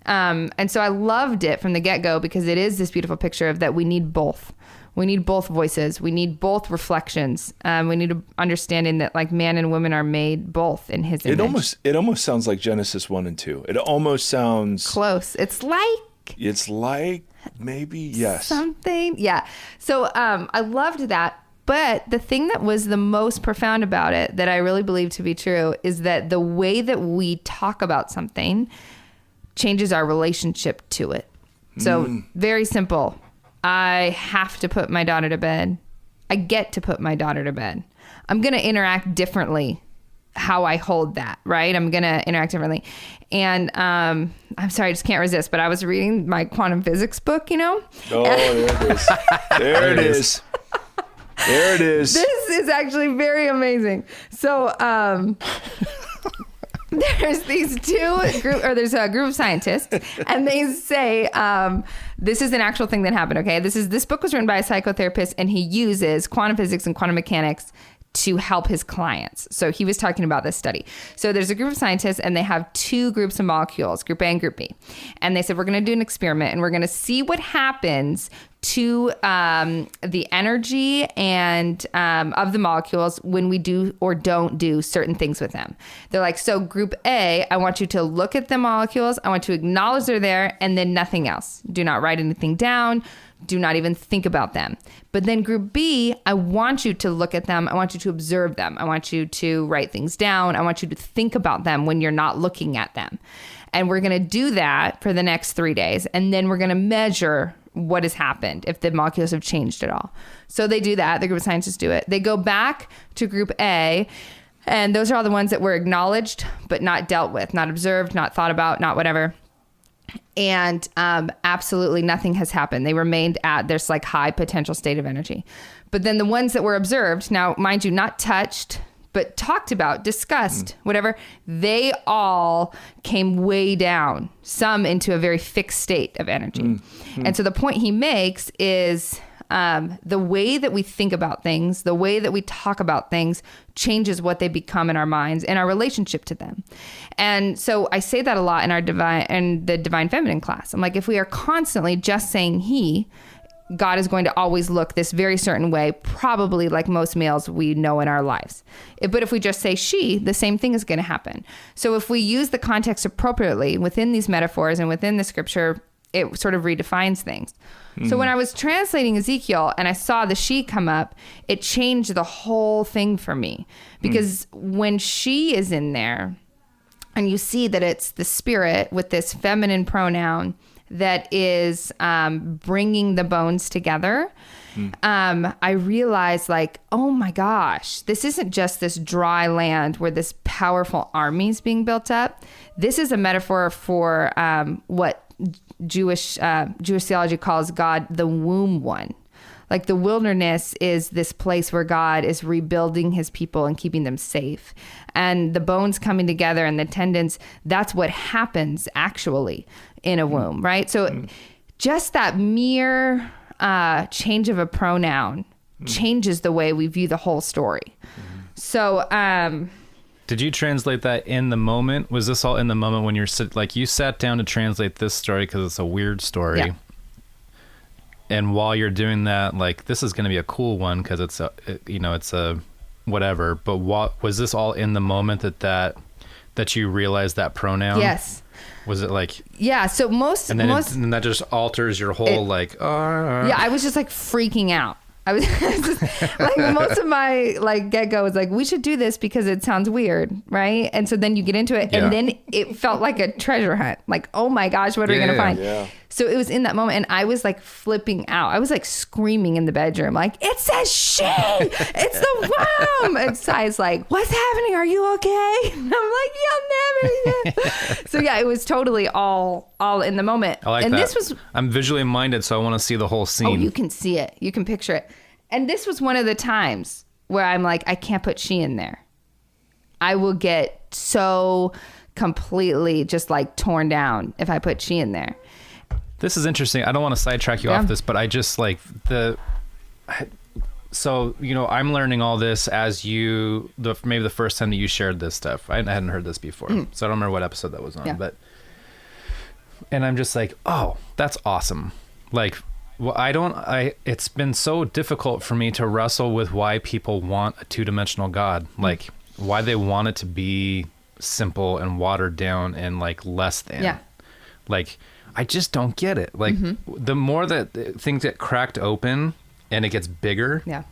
And so I loved it from the get-go because it is this beautiful picture of that we need both. We need both voices. We need both reflections. We need a understanding that like man and woman are made both in his image. It almost sounds like Genesis 1 and 2. It almost sounds close. It's like maybe, yes. Something. Yeah. So I loved that. But the thing that was the most profound about it that I really believe to be true is that the way that we talk about something changes our relationship to it. So very simple. I have to put my daughter to bed. I get to put my daughter to bed. I'm going to interact differently how I hold that, right? I'm going to interact differently. And I'm sorry, I just can't resist, but I was reading my quantum physics book, you know? Oh, there it is. There it is. There it is. This is actually very amazing. So there's there's a group of scientists, and they say this is an actual thing that happened. Okay, this book was written by a psychotherapist, and he uses quantum physics and quantum mechanics to help his clients. So he was talking about this study. So there's a group of scientists, and they have two groups of molecules, group A and group B. And they said, we're going to do an experiment, and we're going to see what happens to the energy and of the molecules when we do or don't do certain things with them. They're like, so group A, I want you to look at the molecules. I want to acknowledge they're there, and then nothing else. Do not write anything down. Do not even think about them. But then group B, I want you to look at them. I want you to observe them. I want you to write things down. I want you to think about them when you're not looking at them. And we're going to do that for the next 3 days. And then we're going to measure what has happened, if the molecules have changed at all. So they do that. The group of scientists do it. They go back to group A, and those are all the ones that were acknowledged, but not dealt with, not observed, not thought about, not whatever. And absolutely nothing has happened. They remained at this like high potential state of energy. But then the ones that were observed, now, mind you, not touched, but talked about, discussed, whatever, they all came way down, some into a very fixed state of energy. And so the point he makes is the way that we think about things, the way that we talk about things changes what they become in our minds and our relationship to them. And so I say that a lot in the divine feminine class. I'm like, if we are constantly just saying he, God is going to always look this very certain way, probably like most males we know in our lives. But if we just say she, the same thing is going to happen. So if we use the context appropriately within these metaphors and within the scripture, it sort of redefines things. So when I was translating Ezekiel and I saw the she come up, it changed the whole thing for me. Because when she is in there, and you see that it's the spirit with this feminine pronoun that is bringing the bones together, I realized like, oh my gosh, this isn't just this dry land where this powerful army is being built up. This is a metaphor for what Jewish theology calls God the womb one. Like the wilderness is this place where God is rebuilding his people and keeping them safe. And the bones coming together and the tendons, that's what happens actually in a womb, right? So just that mere change of a pronoun changes the way we view the whole story. So, did you translate that in the moment? Was this all in the moment when you sat down to translate this story because it's a weird story? Yeah. And while you're doing that, like, this is going to be a cool one because it's a whatever. But was this all in the moment that you realized that pronoun? Yes. Was it like? Yeah. So and then that just alters your whole Yeah, I was just like freaking out. I was just, like most of my like get-go was like, we should do this because it sounds weird, right? And so then you get into it, and then it felt like a treasure hunt. Like, oh my gosh, what are we gonna find? Yeah. So it was in that moment, and I was like flipping out. I was like screaming in the bedroom, like, it says she, it's the womb. And Sai's like, what's happening? Are you okay? And I'm like, yeah, So yeah, it was totally all in the moment. I like that. I'm visually minded, so I want to see the whole scene. Oh, you can see it. You can picture it. And this was one of the times where I'm like, I can't put she in there. I will get so completely just like torn down if I put she in there. This is interesting. I don't want to sidetrack you off this, but I just like so, I'm learning all this as maybe the first time that you shared this stuff. I hadn't heard this before, so I don't remember what episode that was on, but And I'm just like, oh, that's awesome. Like, well, it's been so difficult for me to wrestle with why people want a two-dimensional God, like why they want it to be simple and watered down and like less than. Yeah. Like, I just don't get it. Like, the more that things get cracked open and it gets bigger, Yeah.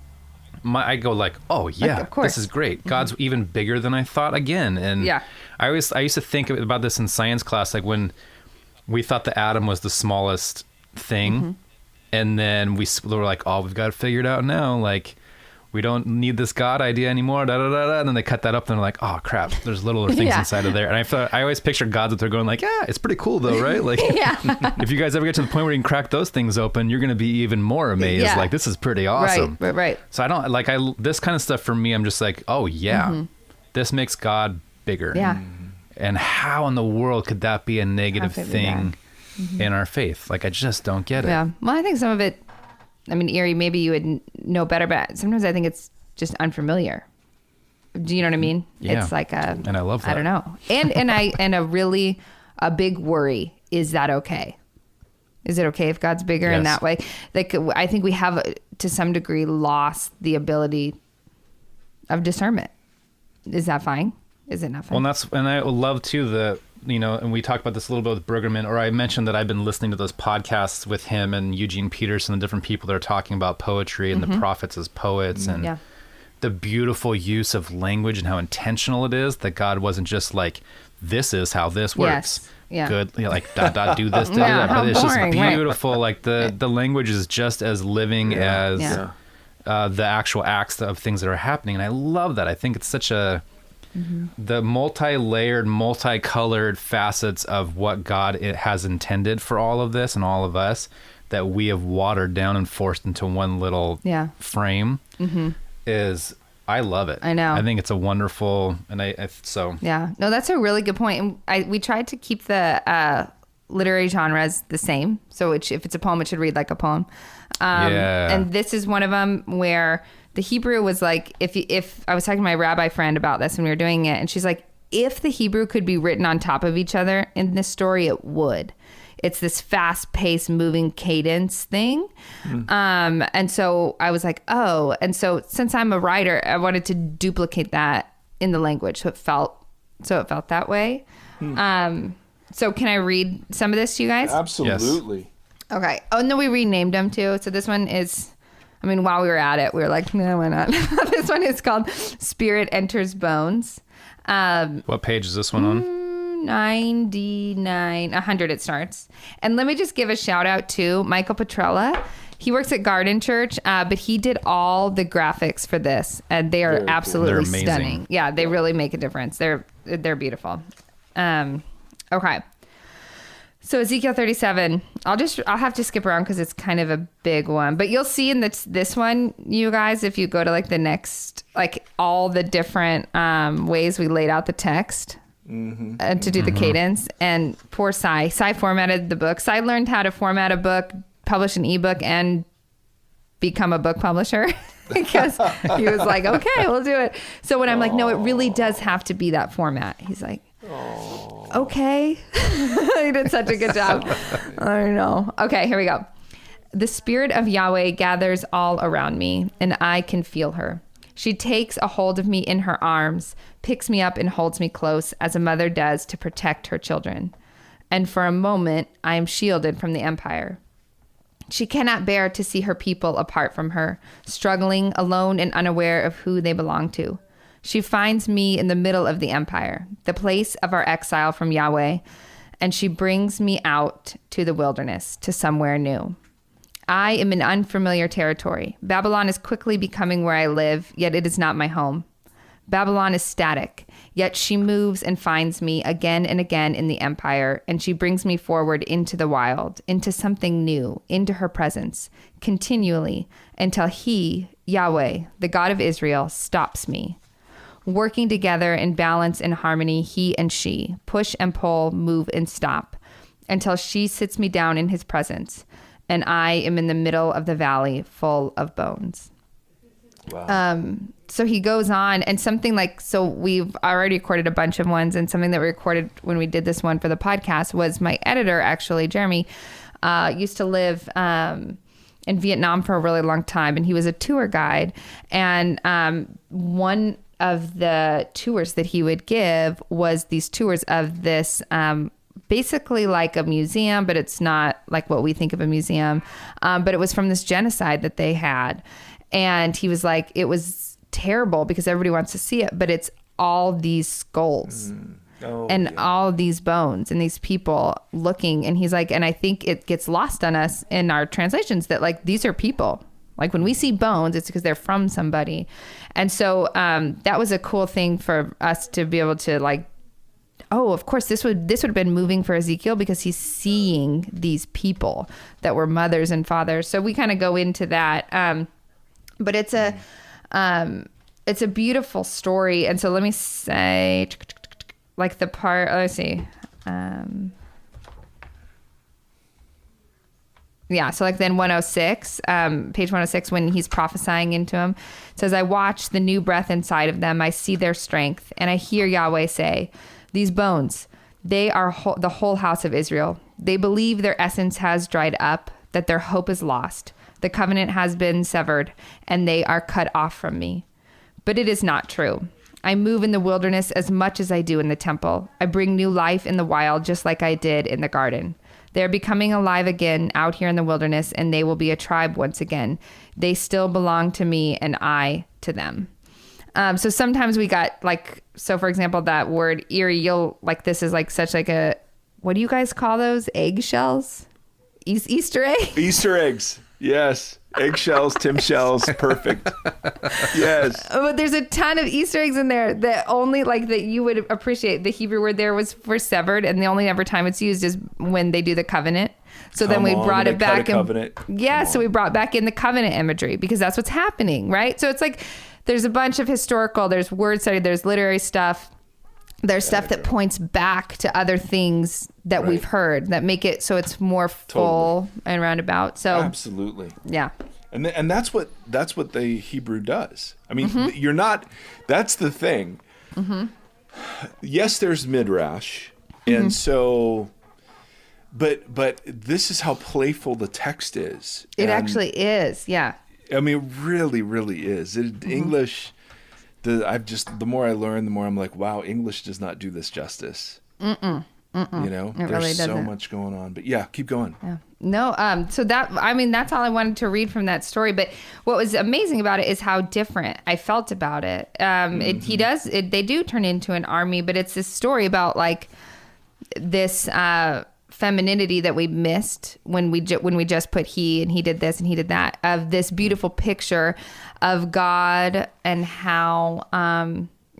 I go like, oh yeah, of course. this is great. God's even bigger than I thought again. And Yeah. I used to think about this in science class, like when we thought the atom was the smallest thing, and then we were like, oh, we've got it figured out now. Like, we don't need this God idea anymore. Da, da, da, da. And then they cut that up and they're like, oh crap, there's littler things Yeah. inside of there. And I always picture gods that they're going like, yeah, it's pretty cool though, right? Like, Yeah. if you guys ever get to the point where you can crack those things open, you're going to be even more amazed. Yeah. Like, this is pretty awesome. Right. So I don't like, this kind of stuff for me, I'm just like, oh yeah, this makes God bigger. Yeah. And how in the world could that be a negative How could it be thing in our faith? Like, I just don't get it. Yeah. Well, I think some of it, I mean, Erie, maybe you would know better, but sometimes I think it's just unfamiliar. Do you know what I mean? Yeah. It's like And I love that. I don't know. And a big worry, is that okay? Is it okay if God's bigger in Yes. that way? Like, I think we have to some degree lost the ability of discernment. Is that fine? Is it not fine? Well, and I love too and we talked about this a little bit with Brueggemann, or I mentioned that I've been listening to those podcasts with him and Eugene Peterson, the different people that are talking about poetry and the prophets as poets, and the beautiful use of language and how intentional it is, that God wasn't just like, this is how this works. Yes. Yeah. Good. Like, do this, do Yeah, that. how But it's boring, just right. beautiful. Like the language is just as living as the actual acts of things that are happening. And I love that. I think it's such the multi-layered, multicolored facets of what God has intended for all of this and all of us, that we have watered down and forced into one little frame is, I love it. I know. I think it's a wonderful, and so. Yeah. No, that's a really good point. And we tried to keep the literary genres the same. So if it's a poem, it should read like a poem. And this is one of them where the Hebrew was like, if I was talking to my rabbi friend about this when we were doing it, and she's like, if the Hebrew could be written on top of each other in this story, it would. It's this fast-paced, moving cadence thing. And so I was like, oh. And so since I'm a writer, I wanted to duplicate that in the language. So it felt that way. So can I read some of this to you guys? Absolutely. Yes. Okay. Oh, and then we renamed them too. So this one is, I mean, while we were at it, we were like, no, why not? This one is called Spirit Enters Bones. What page is this one on? 100 it starts. And let me just give a shout out to Michael Petrella. He works at Garden Church, but he did all the graphics for this, and they are absolutely They're amazing. stunning. Yeah, they really make a difference. They're beautiful. Okay. So Ezekiel 37, I'll have to skip around because it's kind of a big one, but you'll see in this one, you guys, if you go to like the next, like all the different ways we laid out the text to do the cadence. And poor Cy formatted the book. Cy learned how to format a book, publish an ebook, and become a book publisher because he was like, okay, we'll do it. So when I'm like, no, it really does have to be that format. He's like, okay. He did such a good job. I know. Okay, here we go. The Spirit of Yahweh gathers all around me, and I can feel her. She takes a hold of me in her arms, picks me up and holds me close as a mother does to protect her children. And for a moment, I am shielded from the empire. She cannot bear to see her people apart from her, struggling, alone and unaware of who they belong to. She finds me in the middle of the empire, the place of our exile from Yahweh, and she brings me out to the wilderness, to somewhere new. I am in unfamiliar territory. Babylon is quickly becoming where I live, yet it is not my home. Babylon is static, yet she moves and finds me again and again in the empire, and she brings me forward into the wild, into something new, into her presence, continually, until he, Yahweh, the God of Israel, stops me. Working together in balance and harmony, he and she, push and pull, move and stop, until she sits me down in his presence, and I am in the middle of the valley full of bones. Wow. so he goes on, and something like, so we've already recorded a bunch of ones, and something that we recorded when we did this one for the podcast was my editor, actually, Jeremy, used to live in Vietnam for a really long time, and he was a tour guide. And one of the tours that he would give was these tours of this basically like a museum, but it's not like what we think of a museum. But it was from this genocide that they had. And he was like, it was terrible because everybody wants to see it, but it's all these skulls all these bones and these people looking. And he's like, and I think it gets lost on us in our translations that like, these are people. Like when we see bones, it's because they're from somebody. And so that was a cool thing for us to be able to like, oh, of course, this would have been moving for Ezekiel because he's seeing these people that were mothers and fathers. So we kind of go into that. But it's a beautiful story. And so let me say, like the part, let's see. Yeah, so like then 106, page 106, when he's prophesying into him, it says, I watch the new breath inside of them. I see their strength. And I hear Yahweh say, these bones, they are the whole house of Israel. They believe their essence has dried up, that their hope is lost. The covenant has been severed, and they are cut off from me. But it is not true. I move in the wilderness as much as I do in the temple. I bring new life in the wild, just like I did in the garden. They're becoming alive again out here in the wilderness, and they will be a tribe once again. They still belong to me, and I to them. So sometimes we got like, so for example, that word eerie, you'll like, this is like such like a, what do you guys call those? Eggshells? Easter egg? Easter eggs. Yes. Eggshells, Timshells, perfect. Yes. But there's a ton of Easter eggs in there that only like that you would appreciate. The Hebrew word there was for severed, and the only ever time it's used is when they do the covenant. So then we brought it back. So we brought back in the covenant imagery because that's what's happening, right? So it's like there's a bunch of historical, there's word study, there's literary stuff. There's stuff that points back to other things that we've heard that make it so it's more full and roundabout. So absolutely, yeah. And that's what the Hebrew does. I mean, you're not. That's the thing. Yes, there's midrash, and so, but this is how playful the text is. It actually is. Yeah. I mean, it really, really is. English. The more I learn, the more I'm like, wow, English does not do this justice. You know, it there's really so much going on. But yeah, keep going. Yeah. No, so that, I mean, that's all I wanted to read from that story. But what was amazing about it is how different I felt about it. They do turn into an army, but it's this story about like this femininity that we missed when we just put he, and he did this and he did that, of this beautiful picture of God and how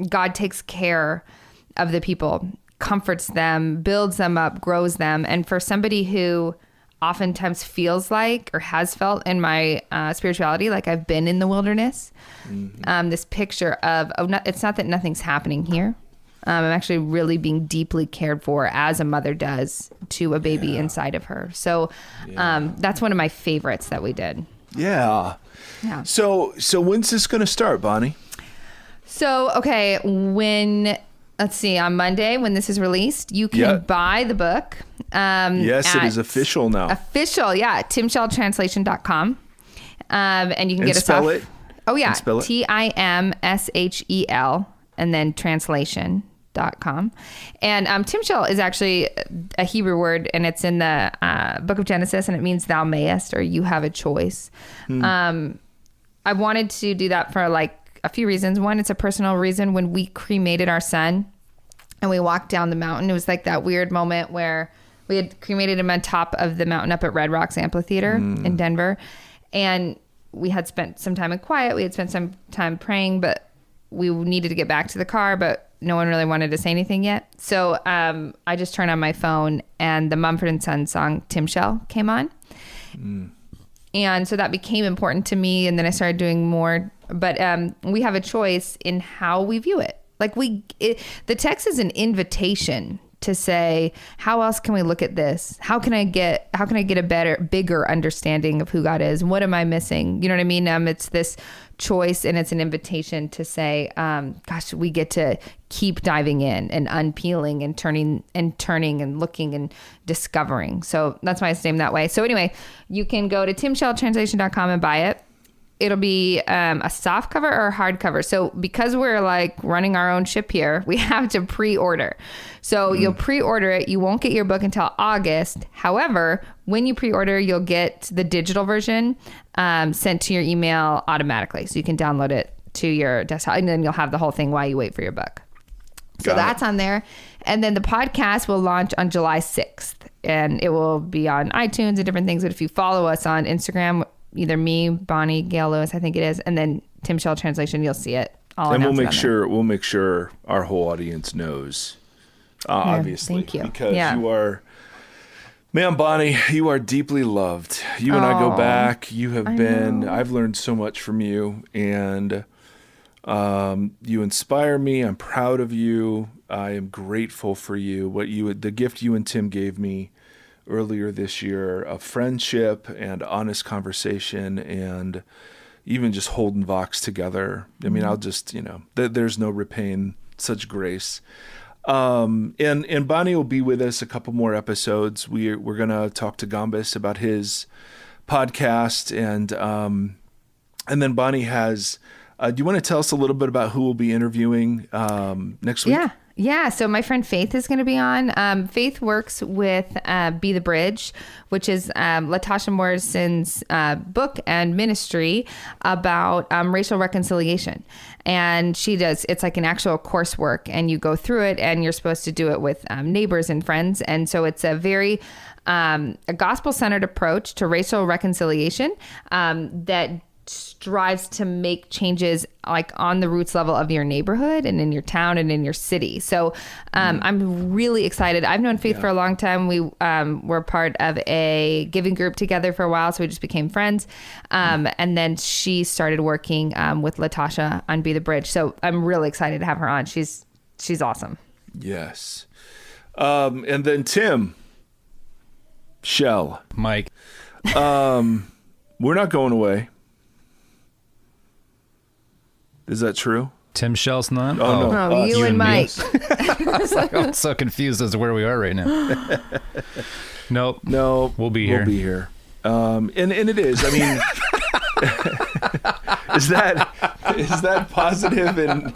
God takes care of the people, comforts them, builds them up, grows them. And for somebody who oftentimes feels like, or has felt in my spirituality, like I've been in the wilderness, this picture of, it's not that nothing's happening here. I'm actually really being deeply cared for as a mother does to a baby inside of her. So that's one of my favorites that we did. Yeah. So when's this going to start, Bonnie? So, okay, let's see, on Monday when this is released, you can buy the book. Yes, it is official now. Official, yeah, timshaltranslation.com. And you can get us off. Spell it. Oh, yeah, Spell it. TIMSHEL and then translation.com. And Timshal is actually a Hebrew word, and it's in the book of Genesis, and it means thou mayest, or you have a choice. I wanted to do that for like a few reasons. One, it's a personal reason. When we cremated our son and we walked down the mountain, it was like that weird moment where we had cremated him on top of the mountain up at Red Rocks Amphitheater in Denver. And we had spent some time in quiet. We had spent some time praying, but we needed to get back to the car, but no one really wanted to say anything yet. So I just turned on my phone, and the Mumford & Sons song Timshal came on. And so that became important to me. And then I started doing more. But we have a choice in how we view it. Like the text is an invitation to say, how else can we look at this? How can I get a bigger understanding of who God is? What am I missing? You know what I mean? It's this choice, and it's an invitation to say, gosh, we get to keep diving in and unpeeling and turning and looking and discovering. So that's why it's named that way. So anyway, you can go to timshaltranslation.com and buy it. It'll be a soft cover or a hard cover. So because we're like running our own ship here, we have to pre-order. So you'll pre-order it. You won't get your book until August. However, when you pre-order, you'll get the digital version sent to your email automatically. So you can download it to your desktop, and then you'll have the whole thing while you wait for your book. So that's on there. And then the podcast will launch on July 6th. And it will be on iTunes and different things. But if you follow us on Instagram, either me, Bonnie, Gail Lewis, I think it is, and then Timshal Translation, you'll see it all. And we'll make sure our whole audience knows, obviously. Thank you. Because you are, man, Bonnie, you are deeply loved. You and I go back. You have I've learned so much from you, and you inspire me. I'm proud of you. I am grateful for you. The gift you and Tim gave me earlier this year of friendship and honest conversation, and even just holding Vox together. I mean, I'll just, there's no repaying such grace. And Bonnie will be with us a couple more episodes. We're going to talk to Gambas about his podcast, and then Bonnie has, do you want to tell us a little bit about who we'll be interviewing next week? Yeah. So my friend Faith is going to be on. Faith works with Be the Bridge, which is Latasha Morrison's book and ministry about racial reconciliation. And it's like an actual coursework, and you go through it, and you're supposed to do it with neighbors and friends. And so it's a very a gospel-centered approach to racial reconciliation that strives to make changes like on the roots level of your neighborhood and in your town and in your city. So I'm really excited. I've known Faith for a long time. We were part of a giving group together for a while, so we just became friends. And then she started working with Latasha on Be the Bridge. So I'm really excited to have her on. She's awesome. Yes. And then Tim, Shell, Mike, we're not going away. Is that true? Timshal's not? Oh, no. You and Mike. I'm so confused as to where we are right now. Nope. No. We'll be here. We'll be here. And it is. I mean, is that positive? And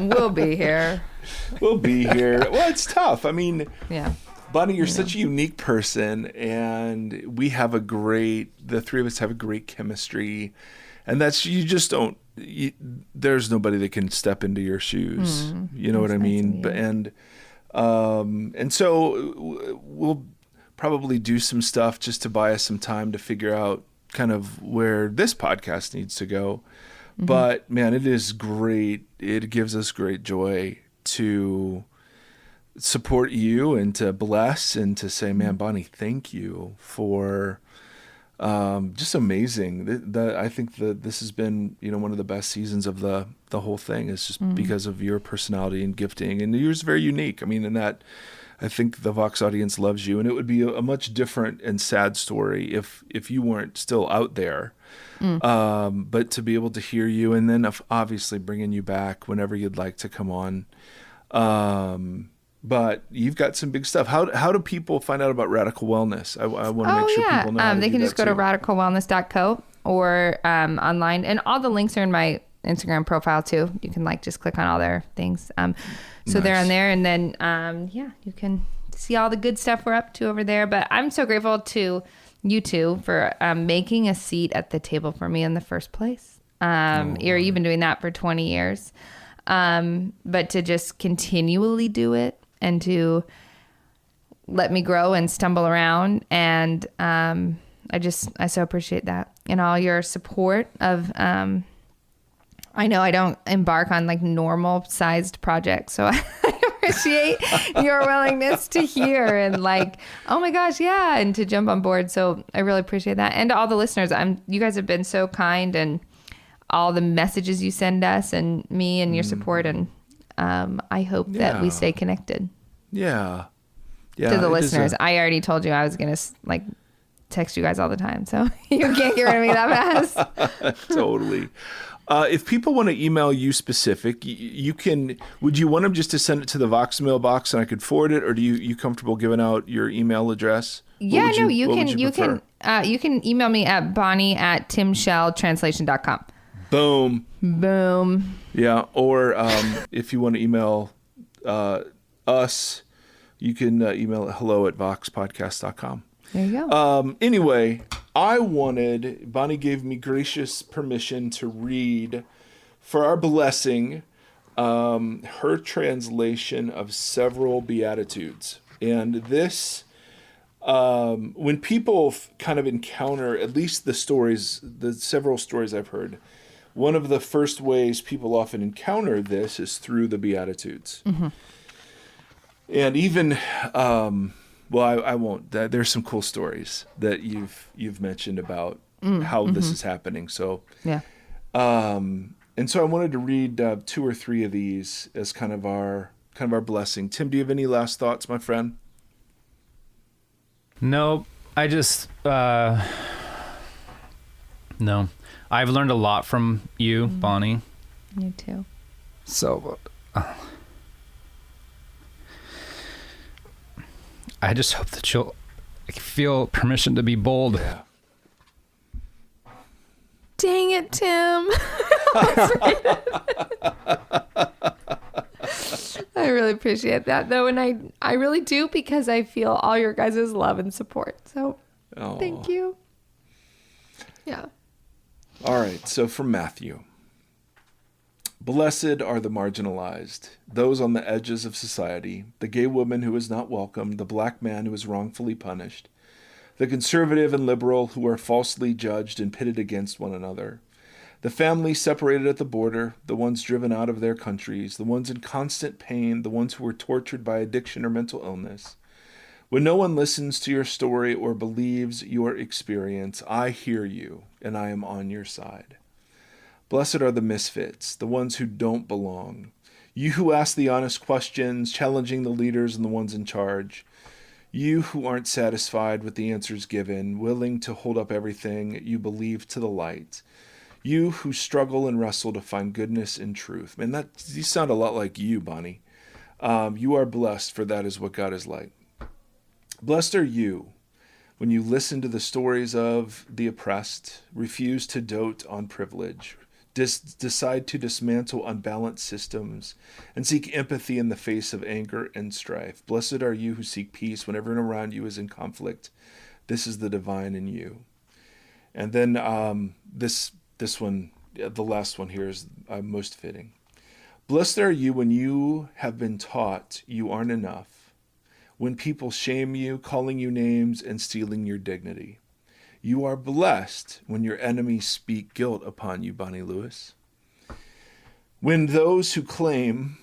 We'll be here. We'll be here. Well, it's tough. I mean, yeah. Bonnie, you're such a unique person, and the three of us have a great chemistry. And there's nobody that can step into your shoes. You know what I mean? And so we'll probably do some stuff just to buy us some time to figure out kind of where this podcast needs to go. But man, it is great. It gives us great joy to support you and to bless and to say, man, Bonnie, thank you for just amazing. I think that this has been, one of the best seasons of the whole thing. Is just because of your personality and gifting, and yours is very unique. I mean, in that, I think the Vox audience loves you, and it would be a much different and sad story if you weren't still out there. But to be able to hear you, and then obviously bringing you back whenever you'd like to come on. But you've got some big stuff. How do people find out about Radical Wellness? I want to make sure people know. How to they can just go to radicalwellness.co or online, and all the links are in my Instagram profile too. You can just click on all their things. So they're on there, and then you can see all the good stuff we're up to over there. But I'm so grateful to you two for making a seat at the table for me in the first place. You've been doing that for 20 years. But to just continually do it and to let me grow and stumble around. And I so appreciate that, and all your support of, I know I don't embark on normal sized projects, so I appreciate your willingness to hear and oh my gosh, yeah, and to jump on board. So I really appreciate that. And to all the listeners, you guys have been so kind, and all the messages you send us and me and your support. And I hope that we stay connected. Yeah. To the listeners, I already told you I was gonna like text you guys all the time, so you can't get rid of me that fast. Totally. If people want to email you specific, you can. Would you want them just to send it to the Vox mailbox and I could forward it, or do you comfortable giving out your email address? Yeah, no, you can email me at bonnie@timshaltranslation.com. Boom. Yeah, or if you want to email us, you can email it hello@voxpodcast.com. There you go. Anyway, Bonnie gave me gracious permission to read for our blessing her translation of several Beatitudes. And this, when people kind of encounter, at least the several stories I've heard, one of the first ways people often encounter this is through the Beatitudes. Mm-hmm. And even, I won't. There's some cool stories that you've mentioned about how this is happening. So, yeah. And so I wanted to read 2 or 3 of these as kind of our blessing. Tim, do you have any last thoughts, my friend? No, I just no. I've learned a lot from you, Bonnie. You too. So, I just hope that you'll feel permission to be bold. Yeah. Dang it, Tim. I really appreciate that, though, and I really do, because I feel all your guys' love and support. So, Thank you. Yeah. All right, so from Matthew. Blessed are the marginalized, those on the edges of society, the gay woman who is not welcomed, the black man who is wrongfully punished, the conservative and liberal who are falsely judged and pitted against one another, the families separated at the border, the ones driven out of their countries, the ones in constant pain, the ones who are tortured by addiction or mental illness. When no one listens to your story or believes your experience, I hear you, and I am on your side. Blessed are the misfits, the ones who don't belong. You who ask the honest questions, challenging the leaders and the ones in charge. You who aren't satisfied with the answers given, willing to hold up everything you believe to the light. You who struggle and wrestle to find goodness and truth. Man, you sound a lot like you, Bonnie. You are blessed, for that is what God is like. Blessed are you when you listen to the stories of the oppressed, refuse to dote on privilege, decide to dismantle unbalanced systems, and seek empathy in the face of anger and strife. Blessed are you who seek peace when everyone around you is in conflict. This is the divine in you. And then this one, the last one here is most fitting. Blessed are you when you have been taught you aren't enough, when people shame you, calling you names, and stealing your dignity. You are blessed when your enemies speak guilt upon you, Bonnie Lewis. When those who claim,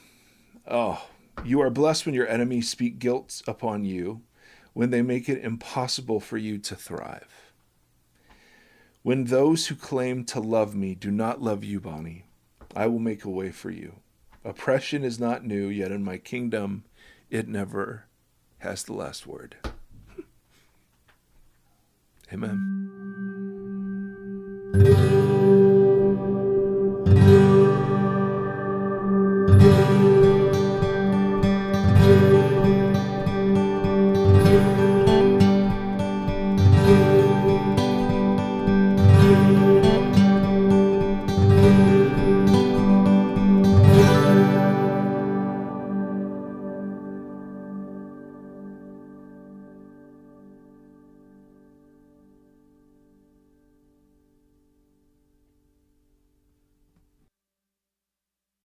you are blessed when your enemies speak guilt upon you, when they make it impossible for you to thrive. When those who claim to love me do not love you, Bonnie, I will make a way for you. Oppression is not new, yet in my kingdom it never has the last word. Amen.